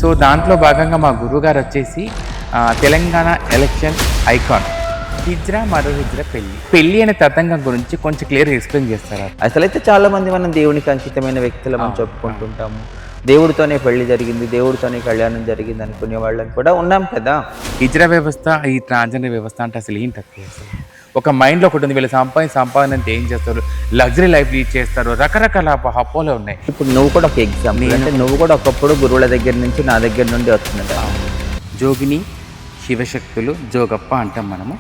So దాంట్లో భాగంగా మా గురువుగారు వచ్చేసి తెలంగాణ ఎలక్షన్ ఐకాన్ హిజ్రా మరో హిజ్రా పెళ్లి అనే తతంగం గురించి కొంచెం క్లియర్గా ఎక్స్ప్లెయిన్ చేస్తారా? అసలైతే చాలా మంది మనం దేవునికి అంకితమైన వ్యక్తులు మనం చెప్పుకుంటుంటాము. దేవుడితోనే పెళ్లి జరిగింది, దేవుడితోనే కళ్యాణం జరిగింది అనుకునే వాళ్ళని కూడా ఉన్నాం కదా. హిజ్రా వ్యవస్థ, ఈ ట్రాన్స్జెండర్ వ్యవస్థ అంటే అసలు ఏంటి? అసలు ఒక మైండ్లో ఒకటి ఉంది, వీళ్ళు సంపాదన అంటే ఏం చేస్తారు, లగ్జరీ లైఫ్ లీడ్ చేస్తారు, రకరకాల హపోలే ఉన్నాయి. ఇప్పుడు నువ్వు కూడా ఒక ఎగ్జాంపుల్, అంటే నువ్వు కూడా ఒకప్పుడు గురువుల దగ్గర నుంచి నా దగ్గర నుండి వస్తున్నదా. జోగిని, శివశక్తులు, జోగప్ప అంటాం మనము.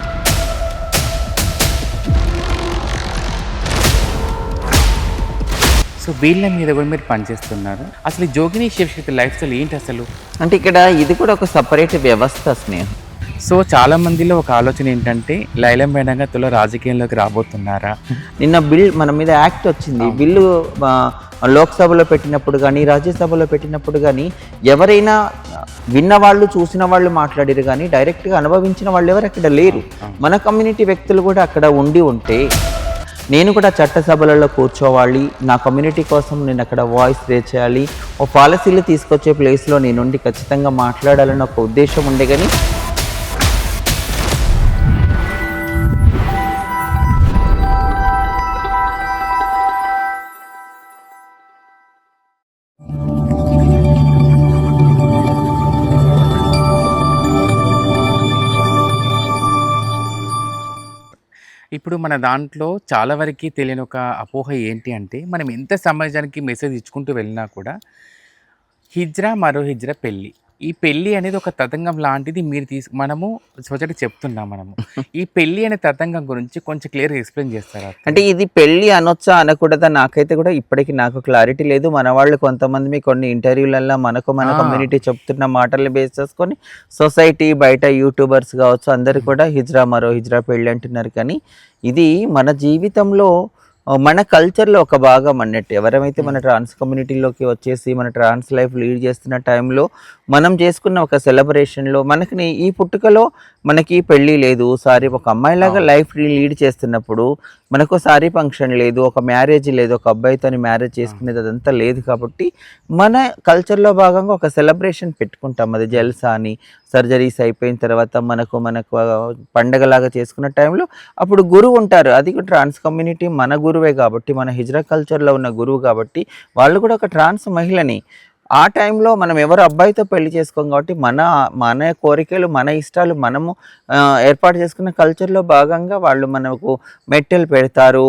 సో వీళ్ళ మీద కూడా మీరు పనిచేస్తున్నారు. అసలు జోగిని శివశక్తి లైఫ్ స్టైల్ ఏంటి అసలు? అంటే ఇక్కడ ఇది కూడా ఒక సపరేట్ వ్యవస్థ స్నేహం. సో చాలా మందిలో ఒక ఆలోచన ఏంటంటే లైలా మేడంగా తుల రాజకీయంలోకి రాబోతున్నారా? నిన్న బిల్ మన మీద యాక్ట్ వచ్చింది. బిల్లు లోక్సభలో పెట్టినప్పుడు కానీ రాజ్యసభలో పెట్టినప్పుడు కానీ ఎవరైనా విన్నవాళ్ళు చూసిన వాళ్ళు మాట్లాడారు, కానీ డైరెక్ట్గా అనుభవించిన వాళ్ళు ఎవరు అక్కడ లేరు. మన కమ్యూనిటీ వ్యక్తులు కూడా అక్కడ ఉంటే నేను కూడా చట్టసభలలో కూర్చోవాలి, నా కమ్యూనిటీ కోసం నేను అక్కడ వాయిస్ రేజ్ చేయాలి, ఓ పాలసీలు తీసుకొచ్చే ప్లేస్లో నేనుండి ఖచ్చితంగా మాట్లాడాలని ఒక ఉద్దేశం ఉండే. కానీ ఇప్పుడు మన దాంట్లో చాలా వరకు తెలియని ఒక అపోహ ఏంటి అంటే, మనం ఎంత సమాజానికి మెసేజ్ ఇచ్చుకుంటూ వెళ్ళినా కూడా హిజ్రా మరో హిజ్రా ఈ పెళ్ళి అనేది ఒక తతంగం లాంటిది. మనము సొసైటీ చెప్తున్నాం. ఈ పెళ్ళి అనే తతంగం గురించి కొంచెం క్లియర్గా ఎక్స్ప్లెయిన్ చేస్తారా? అంటే ఇది పెళ్ళి అనొచ్చా అనకూడదా నాకైతే కూడా ఇప్పటికీ నాకు క్లారిటీ లేదు. మన వాళ్ళు కొంతమంది కొన్ని ఇంటర్వ్యూలలో మన కమ్యూనిటీ చెప్తున్న మాటల్ని బేస్ చేసుకొని సొసైటీ బయట యూట్యూబర్స్ కావచ్చు అందరు కూడా హిజ్రా మరో హిజ్రా పెళ్ళి అంటున్నారు. కానీ ఇది మన జీవితంలో మన కల్చర్లో ఒక భాగం అన్నట్టు. ఎవరైతే మన ట్రాన్స్ కమ్యూనిటీలోకి వచ్చేసి మన ట్రాన్స్ లైఫ్ లీడ్ చేస్తున్న టైంలో మనం చేసుకున్న ఒక సెలబ్రేషన్లో మనకి ఈ పుట్టుకలో మనకి పెళ్ళి లేదు, సారీ ఒక అమ్మాయిలాగా లైఫ్ లీడ్ చేస్తున్నప్పుడు మనకు సారీ ఫంక్షన్ లేదు, ఒక మ్యారేజ్ లేదు, ఒక అబ్బాయితో మ్యారేజ్ చేసుకునేది అదంతా లేదు. కాబట్టి మన కల్చర్లో భాగంగా ఒక సెలబ్రేషన్ పెట్టుకుంటాం. అది జల్సా అని, సర్జరీస్ అయిపోయిన తర్వాత మనకు పండగలాగా చేసుకున్న టైంలో అప్పుడు గురువు ఉంటారు. అది ట్రాన్స్ కమ్యూనిటీ మన గురువే కాబట్టి, మన హిజ్రా కల్చర్లో ఉన్న గురువు కాబట్టి వాళ్ళు కూడా ఒక ట్రాన్స్ మహిళని ఆ టైంలో మనం ఎవరు అబ్బాయితో పెళ్లి చేసుకోం కాబట్టి మన కోరికలు మన ఇష్టాలు మనము ఏర్పాటు చేసుకున్న కల్చర్లో భాగంగా వాళ్ళు మనకు మెట్టెలు పెడతారు,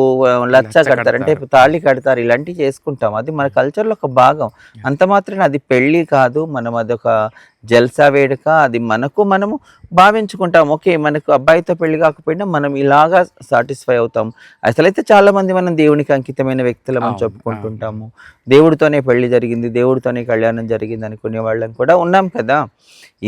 లచ్చ కడతారు, అంటే తాళి కడతారు, ఇలాంటివి చేసుకుంటాం. అది మన కల్చర్లో ఒక భాగం. అంత మాత్రమే అది పెళ్ళి కాదు, మనం అదొక జల్సా వేడుక. అది మనము భావించుకుంటాం. ఓకే, మనకు అబ్బాయితో పెళ్లి కాకపోయినా మనం ఇలాగా సాటిస్ఫై అవుతాం. అసలైతే చాలా మంది మనం దేవునికి అంకితమైన వ్యక్తులు మనం చెప్పుకుంటుంటాము. దేవుడితోనే పెళ్లి జరిగింది, దేవుడితోనే కళ్యాణం జరిగింది అనుకునే వాళ్ళని కూడా ఉన్నాం కదా.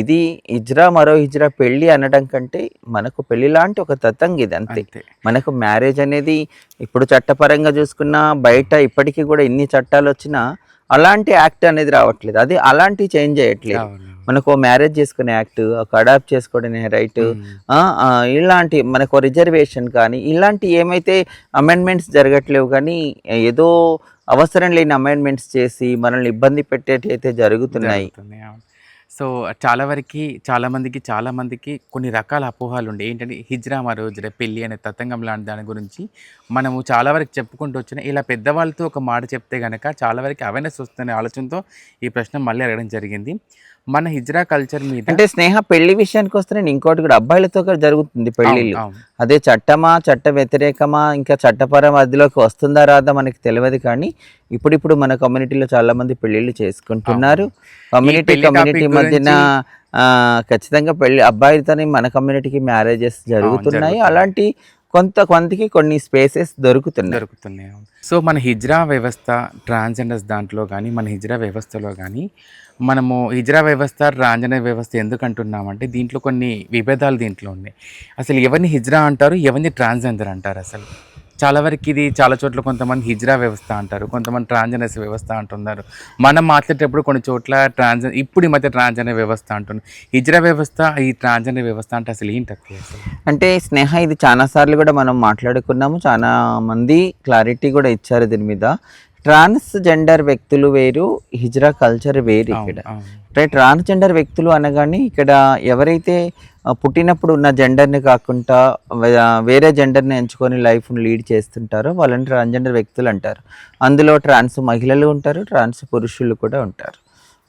ఇది హిజ్రా మరో హిజ్రా పెళ్లి అనడం కంటే మనకు పెళ్లి లాంటి ఒక తతంగం ఇది అంతే. మనకు మ్యారేజ్ అనేది ఇప్పుడు చట్టపరంగా చూసుకున్నా బయట ఇప్పటికీ కూడా ఇన్ని చట్టాలు వచ్చినా అలాంటి యాక్ట్ అనేది రావట్లేదు. అది అలాంటివి చేంజ్ చేయట్లేదు. మనకు మ్యారేజ్ చేసుకునే యాక్ట్, ఒక అడాప్ట్ చేసుకోవడమే రైట్, ఇలాంటి మనకు రిజర్వేషన్ కానీ ఇలాంటి ఏమైతే అమెండ్మెంట్స్ జరగట్లేవు. కానీ ఏదో అవసరం లేని అమెండ్మెంట్స్ చేసి మనల్ని ఇబ్బంది పెట్టేటి అయితే జరుగుతున్నాయి. సో చాలా మందికి కొన్ని రకాల అపోహాలు ఉండే ఏంటంటే హిజ్రా మరో హిజ్రా పెళ్ళి అనే తతంగం లాంటి దాని గురించి మనము చాలా వరకు చెప్పుకుంటూ వచ్చిన ఇలా పెద్దవాళ్ళతో ఒక మాట చెప్తే కనుక చాలా వరకు అవేర్నెస్ వస్తున్న ఆలోచనతో ఈ ప్రశ్న మళ్ళీ అడగడం జరిగింది. మన హిజ్రా కల్చర్ మీద అంటే స్నేహ పెళ్లి విషయానికి వస్తే నేను ఇంకోటి కూడా అబ్బాయిలతో కూడా జరుగుతుంది పెళ్లిళ్ళు. అదే చట్టమా, చట్ట వ్యతిరేకమా, ఇంకా చట్టపరం అదిలోకి వస్తుందా రాదా మనకి తెలియదు. కానీ ఇప్పుడు మన కమ్యూనిటీలో చాలా మంది పెళ్లిళ్ళు చేసుకుంటున్నారు. కమ్యూనిటీ మధ్యన ఖచ్చితంగా పెళ్లి అబ్బాయిలతోనే మన కమ్యూనిటీకి మ్యారేజెస్ జరుగుతున్నాయి. అలాంటి కొంతమందికి కొన్ని స్పేసెస్ దొరుకుతున్నాయి. సో మన హిజ్రా వ్యవస్థ ట్రాన్స్జెండర్స్ దాంట్లో కానీ మన హిజ్రా వ్యవస్థలో కానీ మనము హిజ్రా వ్యవస్థ ట్రాన్స్జెండర్ వ్యవస్థ ఎందుకు అంటున్నామంటే దీంట్లో కొన్ని విభేదాలు దీంట్లో ఉన్నాయి. అసలు ఎవరిని హిజ్రా అంటారు, ఎవరిని ట్రాన్స్జెండర్ అంటారు? అసలు చాలా వరకు ఇది చాలా చోట్ల కొంతమంది హిజ్రా వ్యవస్థ అంటారు, కొంతమంది ట్రాన్స్జెండర్స్ వ్యవస్థ అంటున్నారు. మనం మాట్లాడేటప్పుడు కొన్ని చోట్ల ఇప్పుడు ఈ మధ్య ట్రాన్స్జెండర్ వ్యవస్థ అంటున్నారు. హిజ్రా వ్యవస్థ, ఈ ట్రాన్స్జెండర్ వ్యవస్థ అంటే అసలు ఏంటి? అంటే స్నేహ ఇది చాలా సార్లు కూడా మనం మాట్లాడుకున్నాము, చాలా మంది క్లారిటీ కూడా ఇచ్చారు దీని మీద. ట్రాన్స్జెండర్ వ్యక్తులు వేరు, హిజ్రా కల్చర్ వేరు ఇక్కడ. ట్రాన్స్జెండర్ వ్యక్తులు అనగానే ఇక్కడ ఎవరైతే పుట్టినప్పుడు ఉన్న జెండర్ని కాకుండా వేరే జెండర్ని ఎంచుకొని లైఫ్ని లీడ్ చేస్తుంటారో వాళ్ళని ట్రాన్స్జెండర్ వ్యక్తులు అంటారు. అందులో ట్రాన్స్ మహిళలు ఉంటారు, ట్రాన్స్ పురుషులు కూడా ఉంటారు.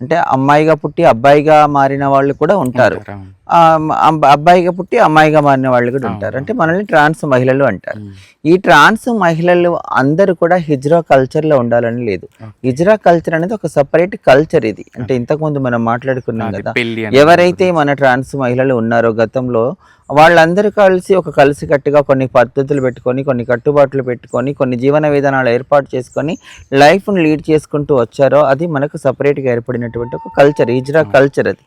అంటే అమ్మాయిగా పుట్టి అబ్బాయిగా మారిన వాళ్ళు కూడా ఉంటారు, అబ్బాయిగా పుట్టి అమ్మాయిగా మారిన వాళ్ళు కూడా ఉంటారు. అంటే మనల్ని ట్రాన్స్ మహిళలు అంటారు. ఈ ట్రాన్స్ మహిళలు అందరూ కూడా హిజ్రా కల్చర్లో ఉండాలని లేదు. హిజ్రా కల్చర్ అనేది ఒక సపరేట్ కల్చర్. ఇది అంటే ఇంతకుముందు మనం మాట్లాడుకున్నాం కదా, ఎవరైతే మన ట్రాన్స్ మహిళలు ఉన్నారో గతంలో వాళ్ళందరూ కలిసి కలిసికట్టుగా కొన్ని పద్ధతులు పెట్టుకొని, కొన్ని కట్టుబాట్లు పెట్టుకొని, కొన్ని జీవన విధానాలు ఏర్పాటు చేసుకొని లైఫ్ను లీడ్ చేసుకుంటూ వచ్చారో అది మనకు సపరేట్గా ఏర్పడినటువంటి ఒక కల్చర్, హిజ్రా కల్చర్. అది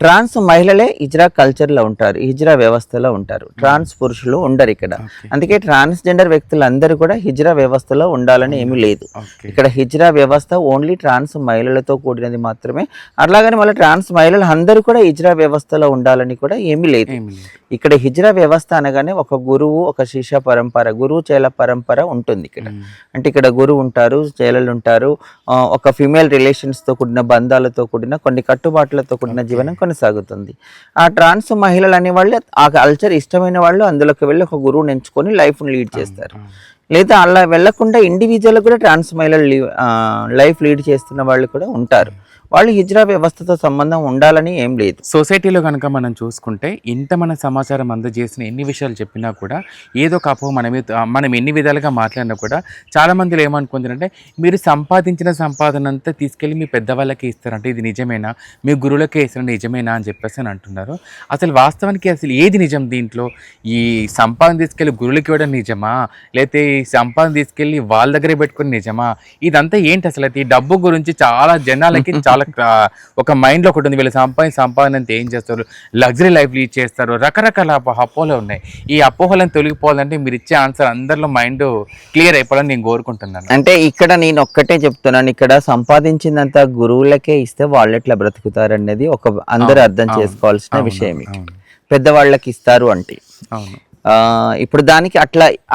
ట్రాన్స్ మహిళలే హిజ్రా కల్చర్లో ఉంటారు, హిజ్రా వ్యవస్థలో ఉంటారు. ట్రాన్స్ పురుషులు ఉండరు ఇక్కడ. అందుకే ట్రాన్స్జెండర్ వ్యక్తులు అందరూ కూడా హిజ్రా వ్యవస్థలో ఉండాలని ఏమీ లేదు. ఇక్కడ హిజ్రా వ్యవస్థ ఓన్లీ ట్రాన్స్ మహిళలతో కూడినది మాత్రమే. అట్లాగని మళ్ళీ ట్రాన్స్ మహిళలు అందరూ కూడా హిజ్రా వ్యవస్థలో ఉండాలని కూడా ఏమీ లేదు. ఇక్కడ హిజ్రా వ్యవస్థ అనగానే ఒక గురువు, ఒక శిష్య పరంపర, గురువు చేల పరంపర ఉంటుంది ఇక్కడ. అంటే ఇక్కడ గురువు ఉంటారు, చేలలు ఉంటారు, ఒక ఫిమేల్ రిలేషన్స్తో కూడిన బంధాలతో కూడిన కొన్ని కట్టుబాట్లతో కూడిన జీవనం కొనసాగుతుంది. ఆ ట్రాన్స్ మహిళలు అనే వాళ్ళు ఆ కల్చర్ ఇష్టమైన వాళ్ళు అందులోకి వెళ్ళి ఒక గురువుని ఎంచుకొని లైఫ్ని లీడ్ చేస్తారు. లేదా అలా వెళ్లకుండా ఇండివిజువల్ కూడా ట్రాన్స్ మహిళలు లైఫ్ లీడ్ చేస్తున్న వాళ్ళు కూడా ఉంటారు. వాళ్ళు హిజ్రా వ్యవస్థతో సంబంధం ఉండాలని ఏం లేదు. సొసైటీలో కనుక మనం చూసుకుంటే ఇంత మన సమాచారం అందజేసిన ఎన్ని విషయాలు చెప్పినా కూడా ఏదో ఒక అపోహ మనం ఎన్ని విధాలుగా మాట్లాడినా కూడా చాలా మందిలో ఏమనుకుంటారంటే మీరు సంపాదించిన సంపాదన అంతా తీసుకెళ్ళి మీ పెద్దవాళ్ళకి ఇస్తారంటే ఇది నిజమేనా, మీ గురువులకే ఇస్తారంటే నిజమేనా అని చెప్పేసి అని అంటున్నారు. అసలు వాస్తవానికి అసలు ఏది నిజం దీంట్లో? ఈ సంపాదన తీసుకెళ్ళి గురువులకి ఇవ్వడం నిజమా, లేకపోతే ఈ సంపాదన తీసుకెళ్ళి వాళ్ళ దగ్గరే పెట్టుకుని నిజమా? ఇదంతా ఏంటి అసలు? అయితే ఈ డబ్బు గురించి చాలా జనాలకి చాలా ఒక మైండ్లో ఒకటి ఉంది, వీళ్ళు సంపాదన అంతా ఏం చేస్తారు, లగ్జరీ లైఫ్ లీడ్ చేస్తారు, రకరకాల అపోహలు ఉన్నాయి. ఈ అపోహలను తొలగిపోవాలంటే మీరు ఇచ్చే ఆన్సర్ అందరిలో మైండ్ క్లియర్ అయిపోవాలని నేను కోరుకుంటున్నాను. అంటే ఇక్కడ నేను ఒక్కటే చెప్తున్నాను, ఇక్కడ సంపాదించిందంత గురువులకే ఇస్తే వాళ్ళు ఎట్లా బ్రతుకుతారు అనేది ఒక అందరూ అర్థం చేసుకోవాల్సిన విషయం. పెద్దవాళ్ళకి ఇస్తారు అంటే ఇప్పుడు దానికి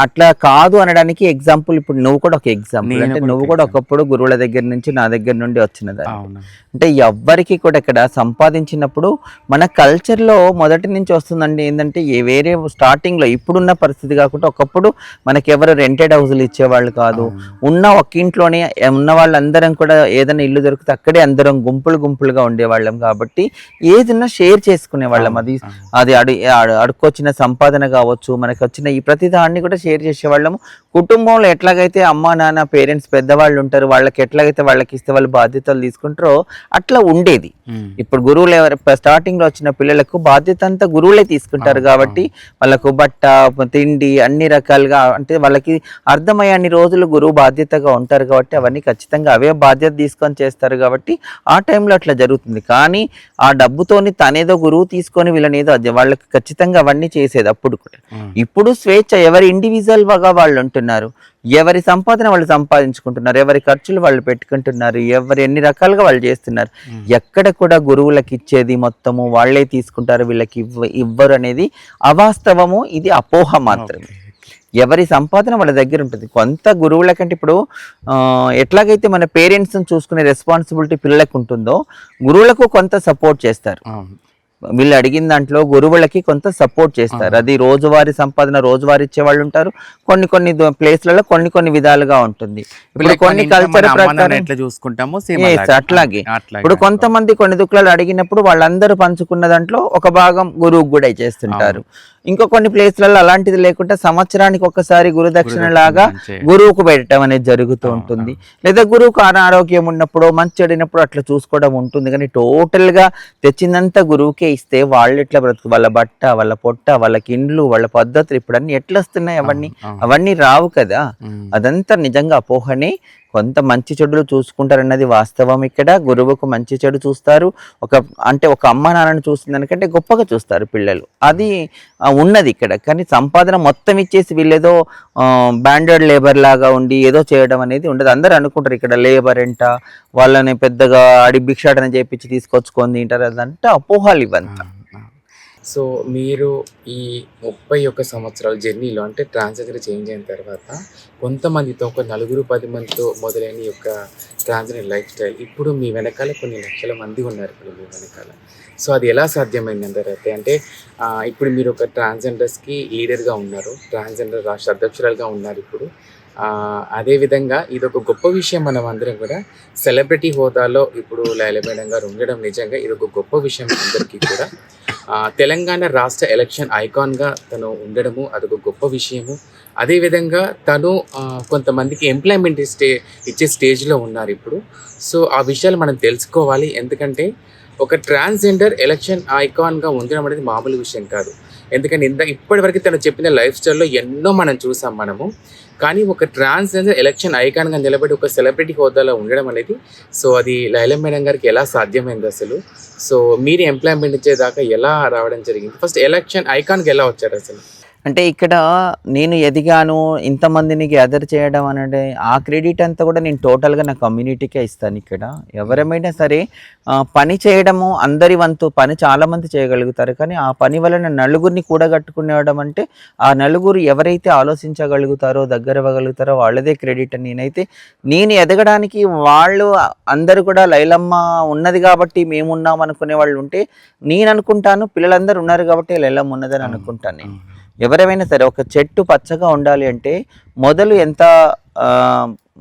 అట్లా కాదు అనడానికి ఎగ్జాంపుల్ ఇప్పుడు నువ్వు కూడా ఒక ఎగ్జాంపుల్. అంటే నువ్వు కూడా ఒకప్పుడు గురువుల దగ్గర నుంచి నా దగ్గర నుండి వచ్చినది. అంటే ఎవ్వరికి కూడా ఇక్కడ సంపాదించినప్పుడు మన కల్చర్లో మొదటి నుంచి వస్తుందండి ఏంటంటే వేరే స్టార్టింగ్లో ఇప్పుడున్న పరిస్థితి కాకుండా ఒకప్పుడు మనకి ఎవరు రెంటెడ్ హౌస్లు ఇచ్చేవాళ్ళు కాదు. ఉన్న ఒక ఇంట్లోనే ఉన్న వాళ్ళందరం కూడా ఏదైనా ఇల్లు దొరికితే అక్కడే అందరం గుంపులుగా ఉండేవాళ్ళం. కాబట్టి ఏదన్నా షేర్ చేసుకునే వాళ్ళం. అది అడుక్కొచ్చిన సంపాదన కావచ్చు, మనకు వచ్చిన ఈ ప్రతిదాన్ని కూడా షేర్ చేసేవాళ్ళము. కుటుంబంలో ఎట్లాగైతే అమ్మా నాన్న పేరెంట్స్ పెద్దవాళ్ళు ఉంటారు, వాళ్ళకి ఎట్లాగైతే వాళ్ళకి ఇస్తే వాళ్ళు బాధ్యతలు తీసుకుంటారో అట్లా ఉండేది. ఇప్పుడు గురువులు స్టార్టింగ్ లో వచ్చిన పిల్లలకు బాధ్యత అంతా గురువులే తీసుకుంటారు. కాబట్టి వాళ్ళకు బట్ట తిండి అన్ని రకాలుగా అంటే వాళ్ళకి అర్థమయ్యే అన్ని రోజులు గురువు బాధ్యతగా ఉంటారు. కాబట్టి అవన్నీ ఖచ్చితంగా అవే బాధ్యత తీసుకొని చేస్తారు. కాబట్టి ఆ టైంలో అట్లా జరుగుతుంది. కానీ ఆ డబ్బుతోని తనేదో గురువు తీసుకొని వీళ్ళనేదో వాళ్ళకి ఖచ్చితంగా అవన్నీ చేసేది అప్పుడు కూడా. ఇప్పుడు స్వేచ్ఛ, ఎవరి ఇండివిజువల్ గా వాళ్ళు ఉంటున్నారు, ఎవరి సంపాదన వాళ్ళు సంపాదించుకుంటున్నారు, ఎవరి ఖర్చులు వాళ్ళు పెట్టుకుంటున్నారు, ఎవరు ఎన్ని రకాలుగా వాళ్ళు చేస్తున్నారు. ఎక్కడ కూడా గురువులకు ఇచ్చేది మొత్తము వాళ్ళే తీసుకుంటారు, వీళ్ళకి ఇవ్వరు అనేది అవాస్తవము. ఇది అపోహ మాత్రమే. ఎవరి సంపాదన వాళ్ళ దగ్గర ఉంటుంది. కొంత గురువుల కంటే ఇప్పుడు ఎట్లాగైతే మన పేరెంట్స్ని చూసుకునే రెస్పాన్సిబిలిటీ పిల్లలకు ఉంటుందో గురువులకు కొంత సపోర్ట్ చేస్తారు. వీళ్ళు అడిగిన దాంట్లో గురువులకి కొంత సపోర్ట్ చేస్తారు. అది రోజువారీ సంపాదన రోజువారీ ఇచ్చే వాళ్ళు ఉంటారు. కొన్ని ప్లేస్లలో కొన్ని విధాలుగా ఉంటుంది. ఇప్పుడు కొన్ని కల్చర్ ప్రకారం అట్లాగే ఇప్పుడు కొంతమంది కొన్ని దుఃఖాలు అడిగినప్పుడు వాళ్ళందరూ పంచుకున్న దాంట్లో ఒక భాగం గురువుకు కూడా చేస్తుంటారు. ఇంకో కొన్ని ప్లేస్లలో అలాంటిది లేకుండా సంవత్సరానికి ఒకసారి గురుదక్షిణ లాగా గురువుకు పెట్టడం అనేది జరుగుతూ ఉంటుంది. లేదా గురువుకు అనారోగ్యం ఉన్నప్పుడు మంచి చెడినప్పుడు అట్లా చూసుకోవడం ఉంటుంది. కానీ టోటల్ గా తెచ్చిందంతా గురువుకే ఇస్తే వాళ్ళు ఎట్లా బ్రతుకు, వాళ్ళ బట్ట, వాళ్ళ పొట్ట, వాళ్ళకి ఇండ్లు, వాళ్ళ పద్ధతులు ఇప్పుడు అన్ని ఎట్లా వస్తున్నాయి? అవన్నీ రావు కదా. అదంతా నిజంగా అపోహనే. కొంత మంచి చెడులు చూసుకుంటారన్నది వాస్తవం. ఇక్కడ గురువుకు మంచి చెడు చూస్తారు. ఒక అమ్మ నాన్నని చూస్తుందనికంటే గొప్పగా చూస్తారు పిల్లలు. అది ఉన్నది ఇక్కడ. కానీ సంపాదన మొత్తం ఇచ్చేసి వీళ్ళేదో బ్యాండెడ్ లేబర్ లాగా ఉండి ఏదో చేయడం అనేది ఉండదు. అందరూ అనుకుంటారు ఇక్కడ లేబర్ అంట, వాళ్ళని పెద్దగా భిక్షాటన చేపించి తీసుకొచ్చుకొని తింటారు. అదంటే అపోహాలు ఇవంతా. సో మీరు ఈ 31 సంవత్సరాల జర్నీలో అంటే ట్రాన్స్‌జెండర్ చేంజ్ అయిన తర్వాత కొంతమందితో ఒక నలుగురు, 10 మందితో మొదలైన ఈ యొక్క ట్రాన్స్‌జెండర్ లైఫ్ స్టైల్ ఇప్పుడు మీ వెనకాల కొన్ని లక్షల మంది ఉన్నారు ఇప్పుడు మీ వెనకాల. సో అది ఎలా సాధ్యమైందంటారైతే? అంటే ఇప్పుడు మీరు ఒక ట్రాన్స్‌జెండర్స్‌కి లీడర్‌గా ఉన్నారు. ట్రాన్స్‌జెండర్ రాష్ట్ర అధ్యక్షురాలుగా ఉన్నారు ఇప్పుడు. అదేవిధంగా ఇదొక గొప్ప విషయం మనమందరం కూడా సెలబ్రిటీ హోదాలో ఇప్పుడు లైలా మేడం గారు ఉండడం నిజంగా ఇదొక గొప్ప విషయం అందరికీ కూడా. తెలంగాణ రాష్ట్ర ఎలక్షన్ ఐకాన్‌గా తను ఉండడము అదొక గొప్ప విషయము. అదేవిధంగా తను కొంతమందికి ఎంప్లాయ్‌మెంట్ ఇచ్చే స్టేజ్‌లో ఉన్నారిప్పుడు. సో ఆ విషయాలు మనం తెలుసుకోవాలి. ఎందుకంటే ఒక ట్రాన్స్‌జెండర్ ఎలక్షన్ ఐకాన్‌గా ఉండడం అనేది మామూలు విషయం కాదు. ఎందుకంటే ఇప్పటివరకు తను చెప్పిన లైఫ్ స్టైల్‌లో ఎన్నో మనం చూసాం మనము. కానీ ఒక ట్రాన్స్‌జెండర్ ఎలక్షన్ ఐకాన్‌గా నిలబడి ఒక సెలబ్రిటీ హోదాలో ఉండడం అనేది సో అది లైలా మేడం గారికి ఎలా సాధ్యమైంది అసలు? సో మీరు ఎంప్లాయ్‌మెంట్ ఇచ్చేదాకా ఎలా రావడం జరిగింది? ఫస్ట్ ఎలక్షన్ ఐకాన్‌గా ఎలా వచ్చారసలు? అంటే ఇక్కడ నేను ఎదిగాను, ఇంతమందిని గ్యాదర్ చేయడం అనేది ఆ క్రెడిట్ అంతా కూడా నేను టోటల్‌గా నా కమ్యూనిటీకే ఇస్తాను ఇక్కడ. ఎవరమైనా సరే పని చేయడము అందరి వంతు పని చాలామంది చేయగలుగుతారు. కానీ ఆ పని వలన నలుగురిని కూడగట్టుకునేయడం అంటే ఆ నలుగురు ఎవరైతే ఆలోచించగలుగుతారో, దగ్గరవ్వగలుగుతారో వాళ్ళదే క్రెడిట్ అని నేను ఎదగడానికి వాళ్ళు అందరూ కూడా లైలమ్మ ఉన్నది కాబట్టి మేమున్నాం అనుకునే వాళ్ళు ఉంటే, నేను అనుకుంటాను పిల్లలందరూ ఉన్నారు కాబట్టి లైలమ్మ ఉన్నదని అనుకుంటాను నేను. ఎవరైనా సరే ఒక చెట్టు పచ్చగా ఉండాలి అంటే మొదలు ఎంత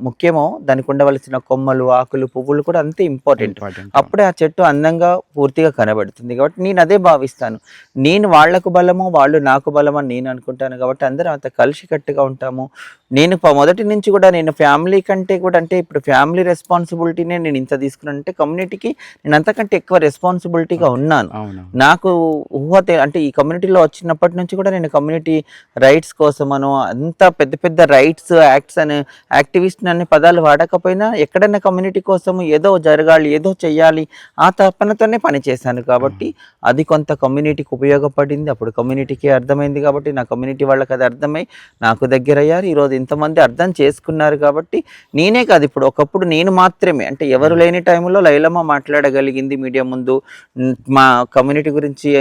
ముఖ్యమో దానికి ఉండవలసిన కొమ్మలు, ఆకులు, పువ్వులు కూడా అంతే ఇంపార్టెంట్. అప్పుడే ఆ చెట్టు అందంగా పూర్తిగా కనబడుతుంది. కాబట్టి నేను అదే భావిస్తాను. నేను వాళ్లకు బలము, వాళ్ళు నాకు బలము అని నేను అనుకుంటాను. కాబట్టి అందరం అంత కలిసికట్టుగా ఉంటాము. నేను మొదటి నుంచి కూడా నేను ఫ్యామిలీ కంటే కూడా అంటే ఇప్పుడు ఫ్యామిలీ రెస్పాన్సిబిలిటీనే నేను ఇంత తీసుకున్నానంటే కమ్యూనిటీకి నేను అంతకంటే ఎక్కువ రెస్పాన్సిబిలిటీగా ఉన్నాను. నాకు అంటే ఈ కమ్యూనిటీలో వచ్చినప్పటి నుంచి కూడా నేను కమ్యూనిటీ రైట్స్ కోసమను అంత పెద్ద పెద్ద రైట్స్ యాక్ట్స్ అని యాక్టివిస్ట్ అనే పదాలు వాడకపోయినా ఎక్కడైనా కమ్యూనిటీ కోసం ఏదో జరగాలి, ఏదో చెయ్యాలి ఆ తపనతోనే పనిచేశాను. కాబట్టి అది కొంత కమ్యూనిటీకి ఉపయోగపడింది. అప్పుడు కమ్యూనిటీకి అర్థమైంది కాబట్టి నా కమ్యూనిటీ వాళ్ళకి అది అర్థమై నాకు దగ్గర అయ్యారు. ఈరోజు ఇంతమంది అర్థం చేసుకున్నారు కాబట్టి నేనే కాదు, ఇప్పుడు ఒకప్పుడు నేను మాత్రమే అంటే ఎవరు లేని టైంలో లైలమ్మ మాట్లాడగలిగింది మీడియా ముందు, మా కమ్యూనిటీ గురించి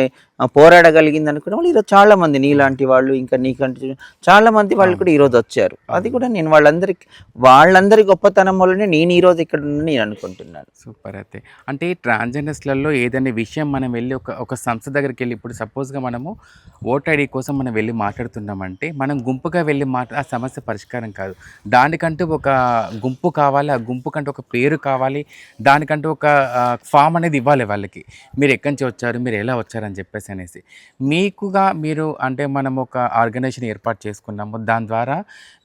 పోరాడగలిగింది అనుకున్న వాళ్ళు ఈరోజు చాలా మంది నీలాంటి వాళ్ళు ఇంకా నీకంటే చాలా మంది వాళ్ళు కూడా ఈరోజు వచ్చారు. అది కూడా నేను వాళ్ళందరి గొప్పతనం వల్లనే నేను ఈరోజు ఇక్కడ నేను అనుకుంటున్నాను. సూపర్. అయితే అంటే ట్రాన్స్జెండర్స్లలో ఏదైనా విషయం మనం వెళ్ళి ఒక సంస్థ దగ్గరికి వెళ్ళి ఇప్పుడు సపోజ్గా మనము ఓటర్ ఐడి కోసం మనం వెళ్ళి మాట్లాడుతున్నామంటే మనం గుంపుగా వెళ్ళి ఆ సమస్య పరిష్కారం కాదు. దానికంటూ ఒక గుంపు కావాలి, ఆ గుంపుకంటూ ఒక పేరు కావాలి, దానికంటూ ఒక ఫామ్ అనేది ఇవ్వాలి వాళ్ళకి. మీరు ఎక్కడి నుంచి వచ్చారు, మీరు ఎలా వచ్చారని చెప్పేసి అనేసి మీరు అంటే మనం ఒక ఆర్గనైజేషన్ ఏర్పాటు చేసుకున్నాము. దాని ద్వారా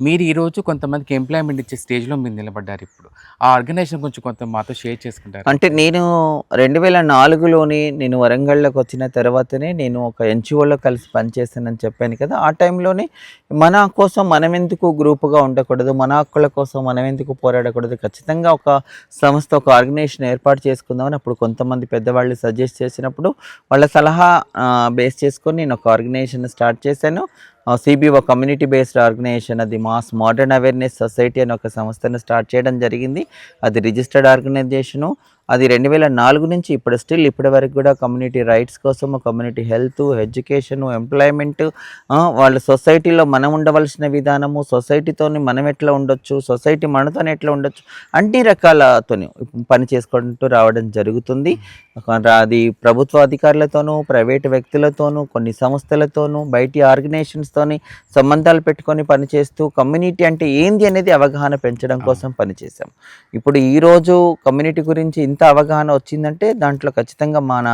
మీరు ఈరోజు కొంతమందికి ఎంప్లాయ్మెంట్ ఇచ్చే స్టేజ్లో మీరు నిలబడ్డారు. ఇప్పుడు ఆ ఆర్గనైజేషన్ గురించి కొంత మాతో షేర్ చేసుకుంటారు. అంటే నేను 2004లోని నేను వరంగల్లోకి వచ్చిన తర్వాతనే నేను ఒక ఎన్జిఓలో కలిసి పనిచేస్తానని చెప్పాను కదా. ఆ టైంలోనే మన కోసం మనం ఎందుకు గ్రూపుగా ఉండకూడదు, మన హక్కుల కోసం మనం ఎందుకు పోరాడకూడదు, ఖచ్చితంగా ఒక సంస్థ ఒక ఆర్గనైజేషన్ ఏర్పాటు చేసుకుందామని అప్పుడు కొంతమంది పెద్దవాళ్ళు సజెస్ట్ చేసినప్పుడు వాళ్ళ సలహా బేస్ చేసుకొని నేను ఒక ఆర్గనైజేషన్ స్టార్ట్ చేశాను. సిబిఓ కమ్యూనిటీ బేస్డ్ ఆర్గనైజేషన్, అది మాస్ మోడర్న్ అవేర్నెస్ సొసైటీ అని ఒక సంస్థను స్టార్ట్ చేయడం జరిగింది. అది రిజిస్టర్డ్ ఆర్గనైజేషను. అది 2004 నుంచి ఇప్పటి వరకు కూడా కమ్యూనిటీ రైట్స్ కోసము, కమ్యూనిటీ హెల్త్, ఎడ్యుకేషను, ఎంప్లాయ్మెంట్, వాళ్ళ సొసైటీలో మనం ఉండవలసిన విధానము, సొసైటీతోని మనం ఎట్లా ఉండొచ్చు, సొసైటీ మనతోనే ఎట్లా ఉండొచ్చు, అన్ని రకాలతో పని చేసుకుంటూ రావడం జరుగుతుంది. అది ప్రభుత్వ అధికారులతోనూ, ప్రైవేటు వ్యక్తులతోనూ, కొన్ని సంస్థలతోనూ, బయటి ఆర్గనైజేషన్స్తోని సంబంధాలు పెట్టుకొని పనిచేస్తూ కమ్యూనిటీ అంటే ఏంది అనేది అవగాహన పెంచడం కోసం పనిచేసాం. ఇప్పుడు ఈరోజు కమ్యూనిటీ గురించి ఇంత అవగాహన వచ్చిందంటే దాంట్లో ఖచ్చితంగా మన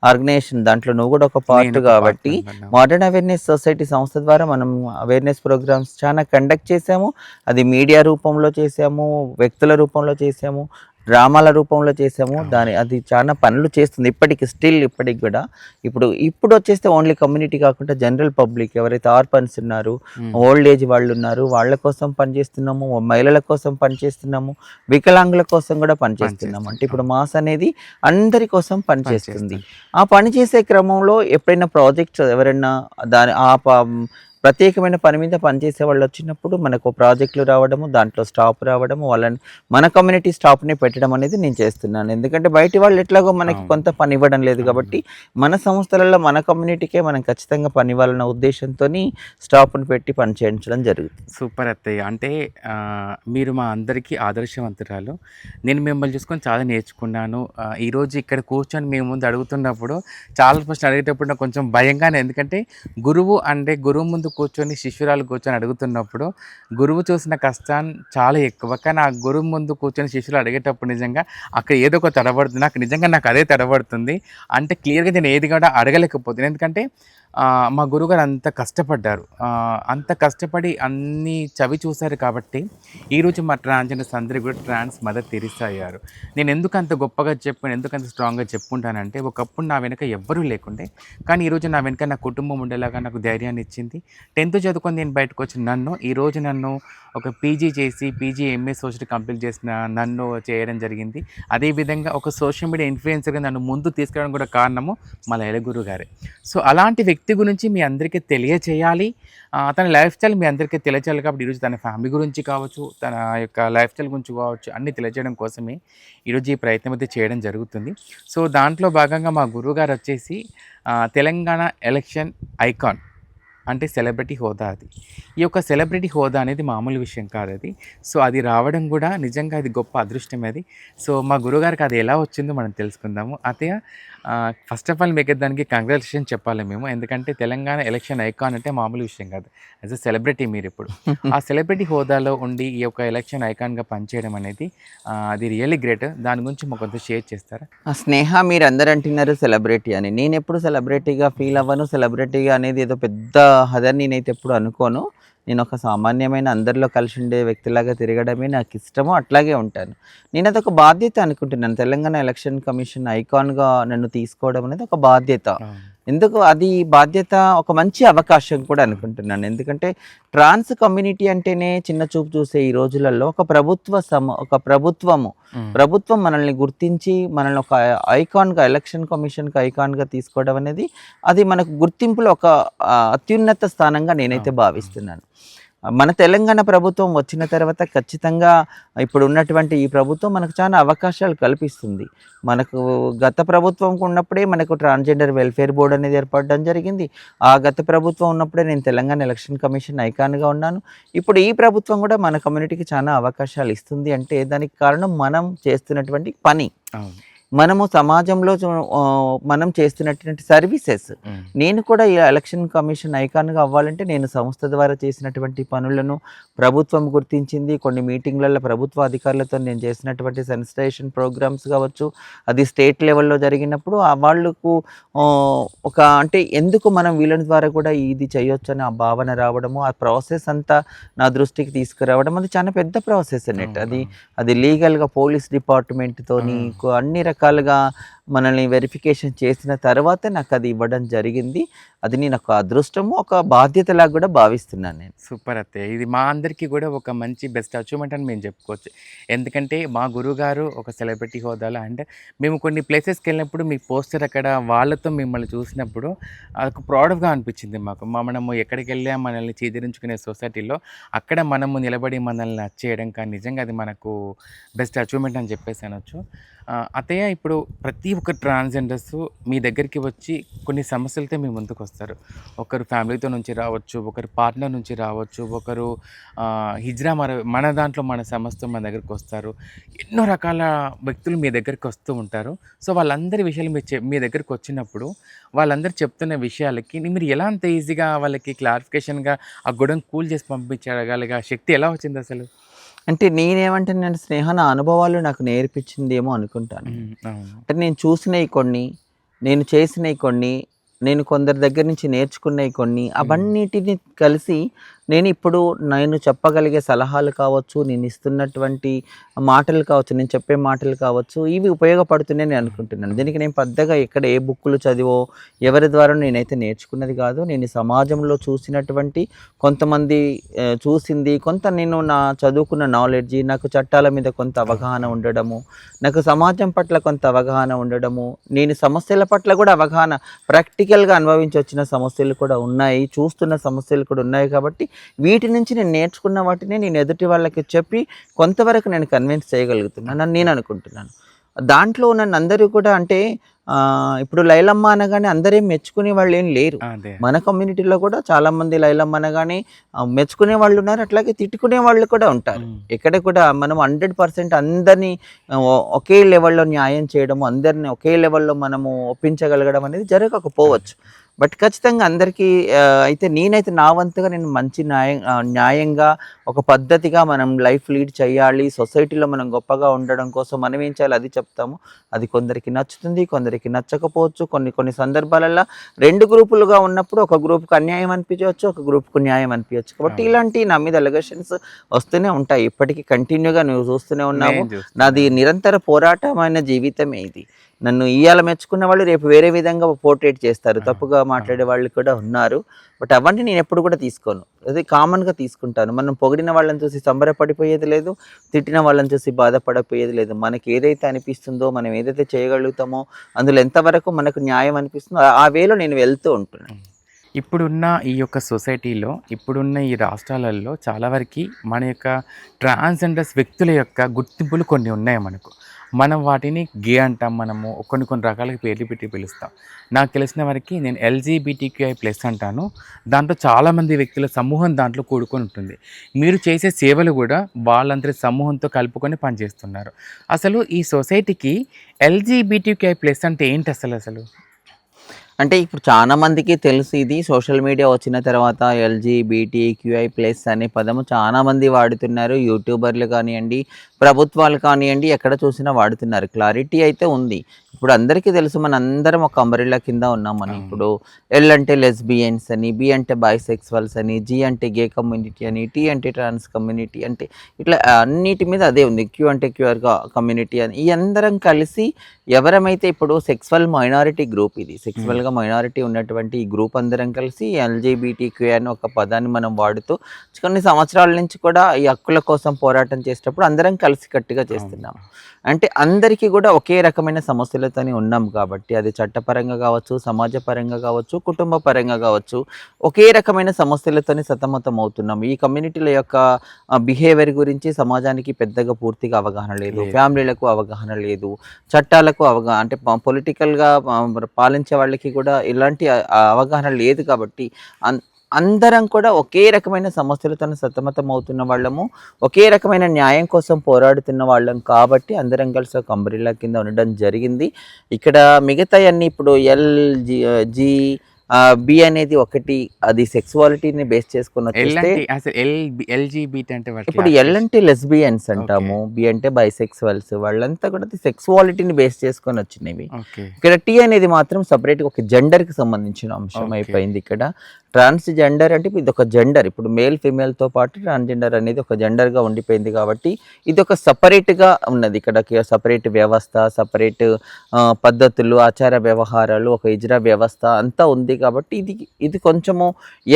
ఆర్గనైజేషన్ దాంట్లో నువ్వు కూడా ఒక పార్ట్ కాబట్టి మోడర్న్ అవేర్నెస్ సొసైటీ సంస్థ ద్వారా మనం అవేర్నెస్ ప్రోగ్రామ్స్ చాలా కండక్ట్ చేసాము. అది మీడియా రూపంలో చేసాము, వ్యక్తుల రూపంలో చేసాము, డ్రామాల రూపంలో చేసాము. అది చాలా పనులు చేస్తుంది ఇప్పటికి కూడా. ఇప్పుడు వచ్చేస్తే ఓన్లీ కమ్యూనిటీ కాకుండా జనరల్ పబ్లిక్ ఎవరైతే ఆర్ఫన్స్ ఉన్నారు, ఓల్డ్ ఏజ్ వాళ్ళు ఉన్నారు, వాళ్ళ కోసం పనిచేస్తున్నాము, మహిళల కోసం పనిచేస్తున్నాము, వికలాంగుల కోసం కూడా పనిచేస్తున్నాము. అంటే ఇప్పుడు మాస్ అనేది అందరి కోసం పనిచేస్తుంది. ఆ పనిచేసే క్రమంలో ఎప్పుడైనా ప్రాజెక్ట్స్ ఎవరైనా ప్రత్యేకమైన పని మీద పనిచేసే వాళ్ళు వచ్చినప్పుడు మనకు ప్రాజెక్టులు రావడము, దాంట్లో స్టాఫ్ రావడము, వాళ్ళని మన కమ్యూనిటీ స్టాఫ్‌ని పెట్టడం అనేది నేను చేస్తున్నాను. ఎందుకంటే బయటి వాళ్ళు ఎట్లాగో మనకి అవును. కొంత పని ఇవ్వడం లేదు అవును. కాబట్టి, మన సంస్థలలో మన కమ్యూనిటీకే మనం ఖచ్చితంగా పని ఇవ్వాలన్న ఉద్దేశ్యంతోని స్టాఫ్‌ని పెట్టి పని చేయించడం జరుగుతుంది. సూపర్ అత్తయ్య. అంటే మీరు మా అందరికీ ఆదర్శవంతురాలు. నేను మిమ్మల్ని చూసుకొని చాలా నేర్చుకున్నాను. ఈరోజు ఇక్కడ కూర్చొని మీ ముందు అడుగుతున్నప్పుడు చాలా ప్రశ్నలు అడిగేటప్పుడు నాకు కొంచెం భయంగానే, ఎందుకంటే గురువు అంటే గురువు ముందు కూర్చొని శిష్యురాలు కూర్చొని అడుగుతున్నప్పుడు గురువు చూసిన కష్టం చాలా ఎక్కువ. కానీ ఆ గురువు ముందు కూర్చొని శిష్యులు అడిగేటప్పుడు నిజంగా అక్కడ ఏదో ఒక తడబడుతుంది. నాకు అదే తడబడుతుంది. అంటే క్లియర్‌గా నేను ఏది కూడా అడగలేకపోతున్నాను. ఎందుకంటే మా గురువుగారు అంత కష్టపడ్డారు. అంత కష్టపడి అన్నీ చవి చూసారు కాబట్టి ఈరోజు మా ట్రాన్స్‌జెండర్స్ అందరూ కూడా ట్రాన్స్ మదర్ తెరిసా అయ్యారు. నేను ఎందుకు అంత గొప్పగా చెప్పాను, ఎందుకు అంత స్ట్రాంగ్‌గా చెప్పుకుంటానంటే, ఒకప్పుడు నా వెనక ఎవ్వరూ లేకుండే. కానీ ఈరోజు నా వెనక నా కుటుంబం ఉండేలాగా నాకు ధైర్యాన్ని ఇచ్చింది. 10th చదువుకొని నేను బయటకు వచ్చిన నన్ను ఈరోజు నన్ను ఒక పీజీ చేసి పీజీ ఎంఏ సోషల్ కంప్లీట్ చేసిన నన్ను చేయడం జరిగింది. అదేవిధంగా ఒక సోషల్ మీడియా ఇన్‌ఫ్లుయెన్సర్‌గా నన్ను ముందుకు తీసుకురావడానికి కూడా కారణము మా లైలా గురువు గారే. సో అలాంటి వ్యక్తి గురించి మీ అందరికీ తెలియచేయాలి. తన లైఫ్ స్టైల్ మీ అందరికీ తెలియచేయాలి కాబట్టి ఈరోజు తన ఫ్యామిలీ గురించి కావచ్చు, తన యొక్క లైఫ్ స్టైల్ గురించి కావచ్చు, అన్నీ తెలియజేయడం కోసమే ఈరోజు ఈ ప్రయత్నం అయితే చేయడం జరుగుతుంది. సో దాంట్లో భాగంగా మా గురువుగారు వచ్చేసి తెలంగాణ ఎలక్షన్ ఐకాన్, అంటే సెలబ్రిటీ హోదా అది. ఈ యొక్క సెలబ్రిటీ హోదా అనేది మామూలు విషయం కాదది. సో అది రావడం కూడా నిజంగా అది గొప్ప అదృష్టమే అది. సో మా గురువుగారికి అది ఎలా వచ్చిందో మనం తెలుసుకుందాము. అత్తయ్య, ఫస్ట్ ఆఫ్ ఆల్ మీకు దానికి కంగ్రాచ్యులేషన్ చెప్పాలి మేము. ఎందుకంటే తెలంగాణ ఎలక్షన్ ఐకాన్ అంటే మామూలు విషయం కాదు. యాజ్ ఎ సెలబ్రిటీ మీరిప్పుడు. ఆ సెలబ్రిటీ హోదాలో ఉండి ఈ యొక్క ఎలక్షన్ ఐకాన్‌గా పనిచేయడం అనేది అది రియల్లీ గ్రేట్. దాని గురించి మాకు కొంచెం షేర్ చేస్తారా? స్నేహ, మీరందరూ అంటున్నారు సెలబ్రిటీ అని. నేనెప్పుడు సెలబ్రిటీగా ఫీల్ అవ్వను. సెలబ్రిటీగా అనేది ఏదో పెద్ద అదని నేనైతే ఎప్పుడు అనుకోను. నేనొక సామాన్యమైన అందరిలో కలిసి ఉండే వ్యక్తిలాగా తిరగడమే నాకిష్టము. అట్లాగే ఉంటాను. నేనదొక బాధ్యత అనుకుంటున్నాను. తెలంగాణ ఎలక్షన్ కమిషన్ ఐకాన్‌గా నన్ను తీసుకోవడం అనేది ఒక బాధ్యత. అవును. ఎందుకు అది బాధ్యత, ఒక మంచి అవకాశం కూడా అనుకుంటున్నాను. ఎందుకంటే ట్రాన్స్ కమ్యూనిటీ అంటేనే చిన్న చూపు చూసే ఈ రోజులలో ఒక హ్మ్. ప్రభుత్వం మనల్ని గుర్తించి మనల్ని ఒక ఐకాన్‌గా, ఎలక్షన్ కమిషన్‌కి ఐకాన్‌గా తీసుకోవడం అనేది అది మనకు గుర్తింపులో ఒక అత్యున్నత స్థానంగా నేనైతే అవును. భావిస్తున్నాను. మన తెలంగాణ ప్రభుత్వం వచ్చిన తర్వాత ఖచ్చితంగా ఇప్పుడు ఉన్నటువంటి ఈ ప్రభుత్వం మనకు చాలా అవకాశాలు కల్పిస్తుంది. మనకు గత ప్రభుత్వంకు ఉన్నప్పుడే మనకు ట్రాన్స్‌జెండర్ వెల్ఫేర్ బోర్డ్ అనేది ఏర్పడడం జరిగింది. ఆ గత ప్రభుత్వం ఉన్నప్పుడే నేను తెలంగాణ ఎలక్షన్ కమిషన్ ఐకాన్‌గా ఉన్నాను. ఇప్పుడు ఈ ప్రభుత్వం కూడా మన కమ్యూనిటీకి చాలా అవకాశాలు ఇస్తుంది అంటే దానికి కారణం మనం చేస్తున్నటువంటి పని. అవును. మనము సమాజంలో మనం చేస్తున్నటువంటి సర్వీసెస్. హ్మ్. నేను కూడా ఈ ఎలక్షన్ కమిషన్ ఐకాన్‌గా అవ్వాలంటే నేను సంస్థ ద్వారా చేసినటువంటి పనులను ప్రభుత్వం గుర్తించింది. కొన్ని మీటింగ్‌లలో ప్రభుత్వ అధికారులతో నేను చేసినటువంటి సెన్సిటైజేషన్ ప్రోగ్రామ్స్ కావచ్చు, అది స్టేట్ లెవెల్‌లో జరిగినప్పుడు వాళ్ళకు ఒక అంటే ఎందుకు మనం వీళ్ళని ద్వారా కూడా ఇది చేయొచ్చని ఆ భావన రావడము, ఆ ప్రాసెస్ అంతా నా దృష్టికి తీసుకురావడం అది చాలా పెద్ద ప్రాసెస్ అన్నట్టు. అవును. అది లీగల్‌గా పోలీస్ డిపార్ట్‌మెంట్‌తోని అన్ని రకాలుగా మనల్ని వెరిఫికేషన్ చేసిన తర్వాత నాకు అది ఇవ్వడం జరిగింది. అది నేను ఒక అదృష్టము, ఒక బాధ్యతలాగా కూడా భావిస్తున్నాను నేను. సూపర్ అత్తయ్య. ఇది మా అందరికీ కూడా ఒక మంచి బెస్ట్ అచీవ్‌మెంట్ అని మేము చెప్పుకోవచ్చు. ఎందుకంటే మా గురువుగారు ఒక సెలబ్రిటీ హోదాలో, అంటే మేము కొన్ని ప్లేసెస్‌కెళ్ళినప్పుడు మీ పోస్టర్ అక్కడ వాళ్ళతో మిమ్మల్ని చూసినప్పుడు అదొక ప్రౌడ్‌గా అనిపించింది మాకు. మనము ఎక్కడికెళ్ళా మనల్ని చీదరించుకునే సొసైటీలో అక్కడ మనము నిలబడి మనల్ని చేయడం కానీ నిజంగా అది మనకు బెస్ట్ అచీవ్‌మెంట్ అని చెప్పేసి అనొచ్చు. అత్తయ్య, ఇప్పుడు ప్రతి ఒక్క ట్రాన్స్‌జెండర్స్ మీ దగ్గరికి వచ్చి కొన్ని సమస్యలతో మీ ముందుకొస్తారు. ఒకరు ఫ్యామిలీతో నుంచి రావచ్చు, ఒకరు పార్ట్నర్ నుంచి రావచ్చు, ఒకరు హిజ్రా మన దాంట్లో మన సమస్యతో మన దగ్గరికొస్తారు. ఎన్నో రకాల వ్యక్తులు మీ దగ్గరికి వస్తూ ఉంటారు. సో వాళ్ళందరి విషయాలు మీ దగ్గరికి వచ్చినప్పుడు వాళ్ళందరూ చెప్తున్న విషయాలకి మీరు ఎలా అంత ఈజీగా వాళ్ళకి క్లారిఫికేషన్‌గా ఆ గొడవను కూల్ చేసి పంపించగలిగే శక్తి ఎలా వచ్చిందసలు? అంటే నేనేమంటానంటే స్నేహ, నా అనుభవాలు నాకు నేర్పించిందేమో అనుకుంటాను. అవును. అంటే నేను చూసినయి కొన్ని, నేను చేసినయి కొన్ని, నేను కొందరి దగ్గర నుంచి నేర్చుకున్నయి కొన్ని, హ్మ్. అవన్నిటిని కలిసి నేను ఇప్పుడు నేను చెప్పగలిగే సలహాలు కావచ్చు, నేను ఇస్తున్నటువంటి మాటలు కావచ్చు, నేను చెప్పే మాటలు కావచ్చు, ఇవి ఉపయోగపడుతున్నాయని నేను అనుకుంటున్నాను. దీనికి నేను పెద్దగా ఎక్కడ ఏ బుక్కులు చదివో, ఎవరి ద్వారా నేనైతే నేర్చుకున్నది కాదు. నేను ఈ సమాజంలో చూసినటువంటి కొంతమంది చూసింది, కొంత నేను నా చదువుకున్న నాలెడ్జి, నాకు చట్టాల మీద కొంత అవగాహన ఉండడము, నాకు సమాజం పట్ల కొంత అవగాహన ఉండడము, నేను సమస్యల పట్ల కూడా అవగాహన ప్రాక్టికల్గా అనుభవించి వచ్చిన సమస్యలు కూడా ఉన్నాయి, చూస్తున్న సమస్యలు కూడా ఉన్నాయి. కాబట్టి వీటి నుంచి నేను నేర్చుకున్న వాటిని నేను ఎదుటి వాళ్ళకి చెప్పి కొంతవరకు నేను కన్విన్స్ చేయగలుగుతున్నాను అని నేను అనుకుంటున్నాను. దాంట్లో నన్ను అందరూ కూడా అంటే ఇప్పుడు లైలమ్మ అనగానే అందరేం మెచ్చుకునే వాళ్ళు ఏం లేరు. అదే. మన కమ్యూనిటీలో కూడా చాలామంది లైలమ్మ అనగానే మెచ్చుకునే వాళ్ళు ఉన్నారు, అట్లాగే తిట్టుకునే వాళ్ళు కూడా ఉంటారు. ఇక్కడ కూడా మనం 100% అందరినీ ఒకే లెవెల్లో న్యాయం చేయడము, అందరినీ ఒకే లెవెల్లో మనము ఒప్పించగలగడం అనేది జరగకపోవచ్చు. బట్ ఖచ్చితంగా అందరికీ అయితే నేనైతే నా వంతుగా నేను మంచి న్యాయంగా ఒక పద్ధతిగా మనం లైఫ్ లీడ్ చేయాలి, సొసైటీలో మనం గొప్పగా ఉండడం కోసం మనం ఏం చేయాలి అది చెప్తాము. అది కొందరికి నచ్చుతుంది, కొందరికి నచ్చకపోవచ్చు. కొన్ని సందర్భాలలో 2 గ్రూపులుగా ఉన్నప్పుడు ఒక గ్రూప్కి అన్యాయం అనిపించవచ్చు, ఒక గ్రూప్కు న్యాయం అనిపించవచ్చు. కాబట్టి ఇలాంటి నా మీద అలిగేషన్స్ వస్తూనే ఉంటాయి. ఇప్పటికీ కంటిన్యూగా నువ్వు చూస్తూనే ఉన్నాము. నాది నిరంతర పోరాటమైన జీవితమే ఇది. నన్ను ఇవాళ మెచ్చుకున్న వాళ్ళు రేపు వేరే విధంగా పోర్ట్రేట్ చేస్తారు, తప్పుగా మాట్లాడే వాళ్ళు కూడా ఉన్నారు. బట్ అవన్నీ నేను ఎప్పుడు కూడా తీసుకోను, అది కామన్గా తీసుకుంటాను. మనం పొగిడిన వాళ్ళని చూసి సంబరపడిపోయేది లేదు, తిట్టిన వాళ్ళని చూసి బాధపడపోయేది లేదు. మనకి ఏదైతే అనిపిస్తుందో, మనం ఏదైతే చేయగలుగుతామో, అందులో ఎంతవరకు మనకు న్యాయం అనిపిస్తుందో ఆ వేలో నేను వెళ్తూ ఉంటున్నాను. ఇప్పుడున్న ఈ యొక్క సొసైటీలో, ఇప్పుడున్న ఈ రాష్ట్రాలలో చాలా వరకు మన యొక్క ట్రాన్స్జెండర్స్ వ్యక్తుల యొక్క గుర్తింపులు కొన్ని ఉన్నాయి మనకు. మనం వాటిని గే అంటాం, మనము కొన్ని రకాలుగా పేర్లు పెట్టి పిలుస్తాం. నాకు తెలిసిన వరకు నేను LGBTQI+ అంటాను. దాంట్లో చాలామంది వ్యక్తుల సమూహం దాంట్లో కూడుకొని ఉంటుంది. మీరు చేసే సేవలు కూడా వాళ్ళందరి సమూహంతో కలుపుకొని పనిచేస్తున్నారు. అసలు ఈ సొసైటీకి LGBTQI+ అంటే ఏంటి అసలు? అంటే ఇప్పుడు చాలా మందికి తెలుసు, ఇది సోషల్ మీడియా వచ్చిన తర్వాత LGBTQI+ అనే పదము చాలా మంది వాడుతున్నారు. యూట్యూబర్లు కానివ్వండి, ప్రభుత్వాలు కానివ్వండి, ఎక్కడ చూసినా వాడుతున్నారు. క్లారిటీ అయితే ఉంది. ఇప్పుడు అందరికీ తెలుసు, మన అందరం ఒక అంబ్రెల్లా కింద ఉన్నామని. ఇప్పుడు L అంటే లెస్బియన్స్ అని, B అంటే బైసెక్సువల్స్ అని, G అంటే గే కమ్యూనిటీ అని, T అంటే ట్రాన్స్ కమ్యూనిటీ అంటే, ఇట్లా అన్నిటి మీద అదే ఉంది. Q అంటే క్యూఆర్ కమ్యూనిటీ అని. ఈ అందరం కలిసి ఎవరమైతే ఇప్పుడు సెక్సువల్ మైనారిటీ గ్రూప్, ఇది సెక్సువల్గా మైనారిటీ ఉన్నటువంటి ఈ గ్రూప్ అందరం కలిసి LGBTQI అని ఒక పదాన్ని మనం వాడుతూ కొన్ని సంవత్సరాల నుంచి కూడా ఈ హక్కుల కోసం పోరాటం చేసేటప్పుడు అందరం కలిసి కట్టుగా చేస్తున్నాం. అంటే అందరికీ కూడా ఒకే రకమైన సమస్యలతోనే ఉన్నాం కాబట్టి, అది చట్టపరంగా కావచ్చు, సమాజపరంగా కావచ్చు, కుటుంబ పరంగా కావచ్చు, ఒకే రకమైన సమస్యలతోనే సతమతం అవుతున్నాం. ఈ కమ్యూనిటీల యొక్క బిహేవియర్ గురించి సమాజానికి పెద్దగా పూర్తిగా అవగాహన లేదు, ఫ్యామిలీలకు అవగాహన లేదు, చట్టాలకు అంటే పొలిటికల్గా పాలించే వాళ్ళకి కూడా ఇలాంటి అవగాహన లేదు. కాబట్టి అందరం కూడా ఒకే రకమైన సమస్యలతో సతమతం అవుతున్న వాళ్ళము, ఒకే రకమైన న్యాయం కోసం పోరాడుతున్న వాళ్ళం. కాబట్టి అందరం కలిసి ఒక అంబ్రెల్లా కింద ఉండడం జరిగింది. ఇక్కడ మిగతా అన్ని ఇప్పుడు బి అనేది ఒకటి, అది సెక్సువాలిటీని బేస్ చేసుకుని వచ్చేస్తే, ఇప్పుడు L అంటే లెస్బియన్స్ అంటాము, B అంటే బైసెక్సువల్స్, వాళ్ళంతా కూడా సెక్సువాలిటీని బేస్ చేసుకొని వచ్చినవి. ఇక్కడ T అనేది మాత్రం సపరేట్గా ఒక జెండర్కి సంబంధించిన అంశం అయిపోయింది. ఇక్కడ ట్రాన్స్జెండర్ అంటే ఇది ఒక జెండర్, ఇప్పుడు మేల్ ఫీమేల్తో పాటు ట్రాన్స్జెండర్ అనేది ఒక జెండర్గా ఉండిపోయింది. కాబట్టి ఇది ఒక సపరేట్గా ఉన్నది. ఇక్కడ సపరేట్ వ్యవస్థ, సపరేట్ పద్ధతులు, ఆచార వ్యవహారాలు, ఒక ఇజ్రా వ్యవస్థ అంతా ఉంది. కాబట్టి ఇది కొంచెము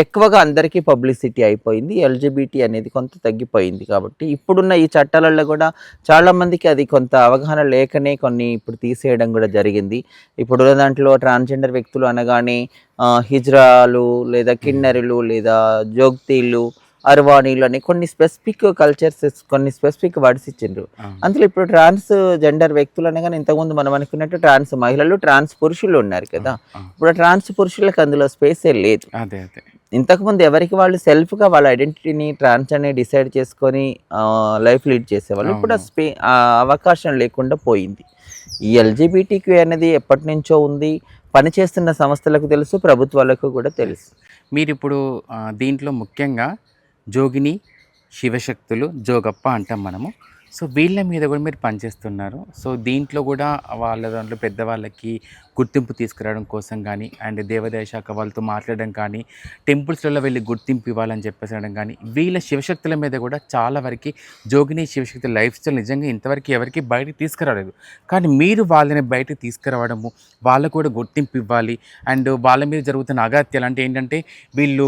ఎక్కువగా అందరికీ పబ్లిసిటీ అయిపోయింది. LGBT అనేది కొంత తగ్గిపోయింది. కాబట్టి ఇప్పుడున్న ఈ చట్టాలలో కూడా చాలామందికి అది కొంత అవగాహన లేకనే కొన్ని ఇప్పుడు తీసేయడం కూడా జరిగింది. ఇప్పుడు దాంట్లో ట్రాన్స్జెండర్ వ్యక్తులు అనగానే హిజ్రాలు, లేదా కిన్నెరులు, లేదా జోగ్తీలు, అర్వాణీలు అని కొన్ని స్పెసిఫిక్ కల్చర్స్, కొన్ని స్పెసిఫిక్ వర్డ్స్ ఇచ్చిండ్రు. అందులో ఇప్పుడు ట్రాన్స్ జెండర్ వ్యక్తులు అనగానే ఇంతకుముందు మనం అనుకున్నట్టు ట్రాన్స్ మహిళలు, ట్రాన్స్ పురుషులు ఉన్నారు కదా. ఇప్పుడు ట్రాన్స్ పురుషులకు అందులో స్పేసే లేదు. ఇంతకుముందు ఎవరికి వాళ్ళు సెల్ఫ్గా వాళ్ళ ఐడెంటిటీని ట్రాన్స్ అని డిసైడ్ చేసుకొని లైఫ్ లీడ్ చేసేవాళ్ళు. ఇప్పుడు అవకాశం లేకుండా పోయింది. ఈ LGBTQ అనేది ఎప్పటి నుంచో ఉంది, పనిచేస్తున్న సంస్థలకు తెలుసు, ప్రభుత్వాలకు కూడా తెలుసు. మీరు ఇప్పుడు దీంట్లో ముఖ్యంగా జోగిని, శివశక్తులు, జోగప్ప అంటాం మనము. సో వీళ్ళ మీద కూడా మీరు పనిచేస్తున్నారు. సో దీంట్లో కూడా వాళ్ళ దాంట్లో పెద్దవాళ్ళకి గుర్తింపు తీసుకురావడం కోసం కానీ, అండ్ దేవాదాయ శాఖ వాళ్ళతో మాట్లాడడం కానీ, టెంపుల్స్‌లలో వెళ్ళి గుర్తింపు ఇవ్వాలని చెప్పేసి అనడం కానీ, వీళ్ళ శివశక్తుల మీద కూడా చాలా వరకి జోగిని శివశక్తి లైఫ్ స్టైల్ నిజంగా ఇంతవరకు ఎవరికీ బయటికి తీసుకురాలేదు. కానీ మీరు వాళ్ళని బయటికి తీసుకురావడము, వాళ్ళకు కూడా గుర్తింపు ఇవ్వాలి. అండ్ వాళ్ళ మీద జరుగుతున్న అగత్యాలు అంటే ఏంటంటే, వీళ్ళు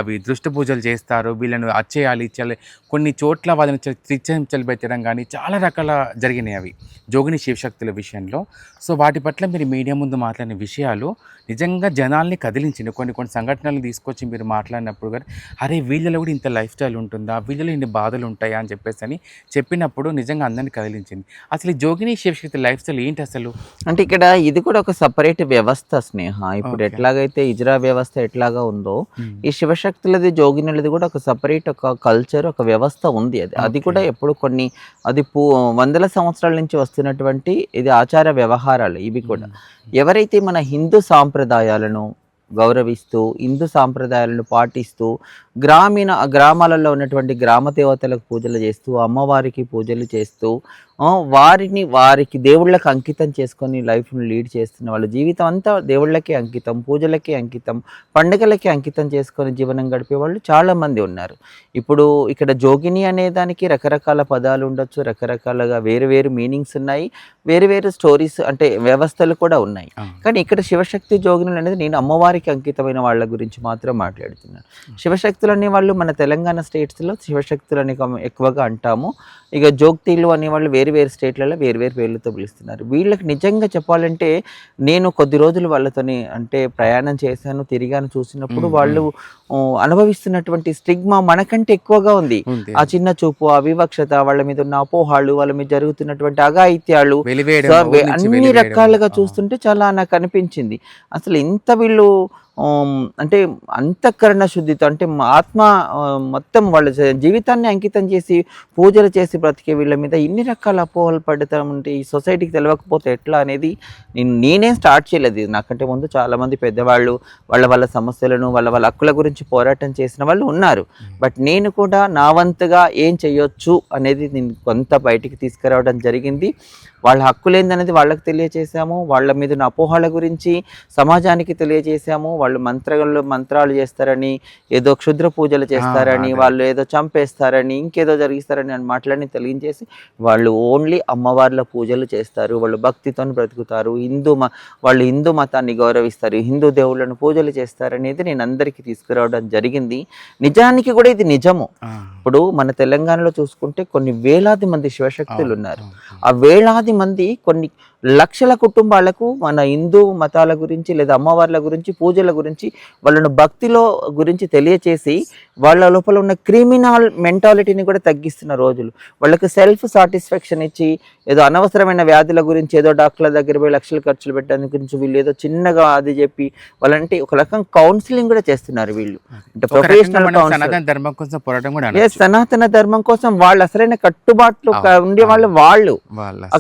అవి దృష్టి పూజలు చేస్తారు, వీళ్ళను అచ్చేయాలి, ఇచ్చేయాలి. కొన్ని చోట్ల వాళ్ళని చిచ్చహింసలు పెట్టడం కానీ చాలా రకాల జరిగినాయి అవి జోగిని శివశక్తుల విషయంలో. సో వాటి పట్ల మీరు మీడియా ముందు మాట్లాడిన విషయాలు నిజంగా జనాల్ని కదిలించింది. కొన్ని కొన్ని సంఘటనలు తీసుకొచ్చి మీరు మాట్లాడినప్పుడు కానీ, అరే వీళ్ళలో కూడా ఇంత లైఫ్ స్టైల్ ఉంటుందా, వీళ్ళలో ఇన్ని బాధలు ఉంటాయా అని చెప్పేసి చెప్పినప్పుడు నిజంగా అందరినీ కదిలించింది. అసలు ఈ జోగిని శివశక్తి లైఫ్ స్టైల్ ఏంటి అసలు? అంటే ఇక్కడ ఇది కూడా ఒక సపరేట్ వ్యవస్థ స్నేహ. ఇప్పుడు ఎట్లాగైతే ఇజ్రా వ్యవస్థ ఎట్లాగా ఉందో, ఈ శివశక్తులది జోగినులది కూడా ఒక సపరేట్ ఒక కల్చర్, ఒక వ్యవస్థ ఉంది. అది కూడా ఎప్పుడు కొన్ని అది వందల సంవత్సరాల నుంచి వస్తున్నటువంటి ఇది ఆచార వ్యవహారాలు. ఇవి కూడా ఎవరైతే మన హిందూ సాంప్రదాయాలను గౌరవిస్తూ, హిందూ సాంప్రదాయాలను పాటిస్తూ, గ్రామాలలో ఉన్నటువంటి గ్రామ దేవతలకు పూజలు చేస్తూ, అమ్మవారికి పూజలు చేస్తూ, వారికి దేవుళ్ళకి అంకితం చేసుకొని లైఫ్ను లీడ్ చేస్తున్న వాళ్ళ జీవితం అంతా దేవుళ్ళకి అంకితం, పూజలకి అంకితం, పండుగలకి అంకితం చేసుకొని జీవనం గడిపే వాళ్ళు చాలామంది ఉన్నారు. ఇప్పుడు ఇక్కడ జోగిని అనే దానికి రకరకాల పదాలు ఉండొచ్చు, రకరకాలుగా వేరు వేరు మీనింగ్స్ ఉన్నాయి, వేరు వేరు స్టోరీస్ అంటే వ్యవస్థలు కూడా ఉన్నాయి. కానీ ఇక్కడ శివశక్తి జోగినులు అనేది నేను అమ్మవారికి అంకితమైన వాళ్ళ గురించి మాత్రం మాట్లాడుతున్నాను. శివశక్తులు అనేవాళ్ళు మన తెలంగాణ స్టేట్స్లో శివశక్తులు అని ఎక్కువగా అంటాము. ఇక జోక్తీలు అనేవాళ్ళు వేరు వేరు స్టేట్లలో వేరు వేరు పేర్లతో పిలుస్తున్నారు. వీళ్ళకి నిజంగా చెప్పాలంటే నేను కొద్ది రోజులు వాళ్ళతోని అంటే ప్రయాణం చేశాను, తిరిగాను, చూసినప్పుడు వాళ్ళు అనుభవిస్తున్నటువంటి స్టిగ్మా మనకంటే ఎక్కువగా ఉంది. ఆ చిన్న చూపు, ఆ వివక్షత, వాళ్ళ మీద ఉన్న అపోహాలు, వాళ్ళ మీద జరుగుతున్నటువంటి అఘాయిత్యాలు, అన్ని రకాలుగా చూస్తుంటే చాలా నాకు అనిపించింది. అసలు ఇంత వీళ్ళు అంటే అంతఃకరణ శుద్ధితో అంటే ఆత్మ మొత్తం వాళ్ళ జీవితాన్ని అంకితం చేసి పూజలు చేసి బ్రతికే వీళ్ళ మీద ఇన్ని రకాల అపోహలు పడతా ఉంటే ఈ సొసైటీకి తెలియకపోతే ఎట్లా అనేది నేనే స్టార్ట్ చేయలేదు. నాకంటే ముందు చాలామంది పెద్దవాళ్ళు వాళ్ళ సమస్యలను వాళ్ళ హక్కుల గురించి పోరాటం చేసిన వాళ్ళు ఉన్నారు. బట్ నేను కూడా నా వంతుగా ఏం చేయొచ్చు అనేది నేను కొంత బయటికి తీసుకురావడం జరిగింది. వాళ్ళ హక్కులు ఏందనేది వాళ్ళకి తెలియజేశాము, వాళ్ళ మీద ఉన్న అపోహల గురించి సమాజానికి తెలియజేశాము. వాళ్ళు మంత్రాలు చేస్తారని, ఏదో క్షుద్ర పూజలు చేస్తారని, వాళ్ళు ఏదో చంపేస్తారని, ఇంకేదో జరిగిస్తారని అని మాటలని తెలియజేసి వాళ్ళు ఓన్లీ అమ్మవార్ల పూజలు చేస్తారు, వాళ్ళు భక్తితో బ్రతుకుతారు, వాళ్ళు హిందూ మతాన్ని గౌరవిస్తారు, హిందూ దేవుళ్ళను పూజలు చేస్తారనేది నేను అందరికీ తీసుకురావడం జరిగింది. నిజానికి కూడా ఇది నిజము. ఇప్పుడు మన తెలంగాణలో చూసుకుంటే కొన్ని వేలాది మంది శివశక్తులు ఉన్నారు. ఆ వేలాది మంది కొన్ని లక్షల కుటుంబాలకు మన హిందూ మతాల గురించి లేదా అమ్మవార్ల గురించి పూజల గురించి వాళ్ళను భక్తిలో గురించి తెలియచేసి వాళ్ళ లోపల ఉన్న క్రిమినల్ మెంటాలిటీని కూడా తగ్గిస్తున్న రోజులు. వాళ్ళకి సెల్ఫ్ సాటిస్ఫాక్షన్ ఇచ్చి ఏదో అనవసరమైన వ్యాధుల గురించి ఏదో డాక్టర్ల దగ్గర పోయి లక్షలు ఖర్చులు పెట్టడానికి గురించి వీళ్ళు ఏదో చిన్నగా అది చెప్పి వాళ్ళంటే ఒక రకం కౌన్సిలింగ్ కూడా చేస్తున్నారు వీళ్ళు. అంటే ప్రొఫెషనల్ సనాతన ధర్మం కోసం వాళ్ళు అసలైన కట్టుబాట్లు ఉండే వాళ్ళు.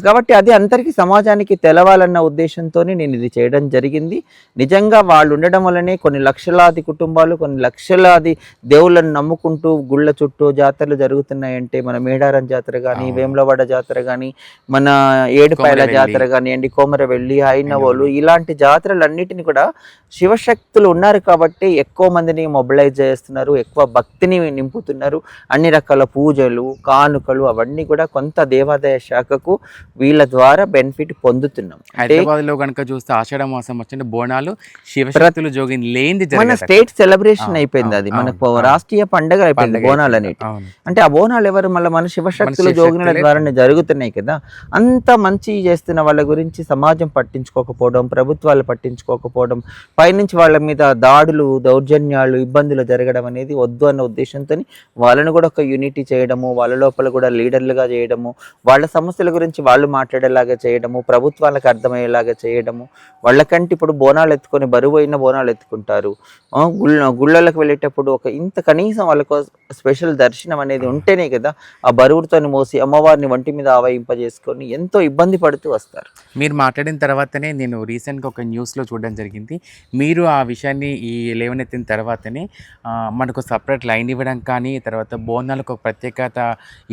కాబట్టి అది అందరికీ సమాజానికి తెలవాలన్న ఉద్దేశంతో నేను ఇది చేయడం జరిగింది. నిజంగా వాళ్ళు ఉండడం వల్లనే కొన్ని లక్షలాది కుటుంబాలు, కొన్ని లక్షలాది దేవుళ్ళను నమ్ముకుంటూ గుళ్ళ చుట్టూ జాతరలు జరుగుతున్నాయంటే మన మేడారం జాతర కానీ, వేములవాడ జాతర కానీ, మన ఏడుపాయల జాతర కానివ్వండి, కోమరవెల్లి, హైనవోలు, ఇలాంటి జాతరలన్నిటిని కూడా శివశక్తులు ఉన్నారు కాబట్టి ఎక్కువ మందిని మొబిలైజ్ చేస్తున్నారు, ఎక్కువ భక్తిని నింపుతున్నారు. అన్ని రకాల పూజలు, కానుకలు అవన్నీ కూడా కొంత దేవాదాయ శాఖకు వీళ్ళ ద్వారా బెనిఫిట్ పొందుతున్నాం. హైదరాబాద్లో కనుక చూస్తే ఆషాఢ మాసం వచ్చిన బోనాలు శివశక్తులు జోగిని లేనిది మన స్టేట్ సెలబ్రేషన్ అయిపోయింది, అది మనకు రాష్ట్రీయ పండుగ అయిపోయింది బోనాలు అనేవి. అంటే ఆ బోనాలు ఎవరు మళ్ళీ మన శివశక్తులు జోగినుల ద్వారానే జరుగుతున్నాయి కదా. అంత మంచి చేస్తున్న వాళ్ళ గురించి సమాజం పట్టించుకోకపోవడం, ప్రభుత్వాలు పట్టించుకోకపోవడం, పైనుంచి వాళ్ళ మీద దాడులు, దౌర్జన్యాలు, ఇబ్బందులు జరగడం అనేది వద్దు అన్న ఉద్దేశంతో వాళ్ళను కూడా ఒక యూనిటీ చేయడము, వాళ్ళ లోపల కూడా లీడర్లుగా చేయడము, వాళ్ళ సమస్యల గురించి వాళ్ళు మాట్లాడేలాగా చేయడము, ప్రభుత్వాలకు అర్థమయ్యేలాగా చేయడము, వాళ్ళకంటే ఇప్పుడు బోనాలు ఎత్తుకొని బరువు అయిన బోనాలు ఎత్తుకుంటారు. గుళ్ళలకు వెళ్ళేటప్పుడు ఒక ఇంత కనీసం వాళ్ళకు స్పెషల్ దర్శనం అనేది ఉంటేనే కదా ఆ బరువుతోని మోసి అమ్మవారిని వంటి మీద ఆవహింపజేసుకొని ఎంతో ఇబ్బంది పడుతూ వస్తారు. మీరు మాట్లాడిన తర్వాతనే నేను రీసెంట్గా ఒక న్యూస్లో చూడడం జరిగింది. మీరు ఆ విషయాన్ని లేవనెత్తిన తర్వాతనే మనకు సపరేట్ లైన్ ఇవ్వడం కానీ, తర్వాత బోనాలకు ఒక ప్రత్యేకత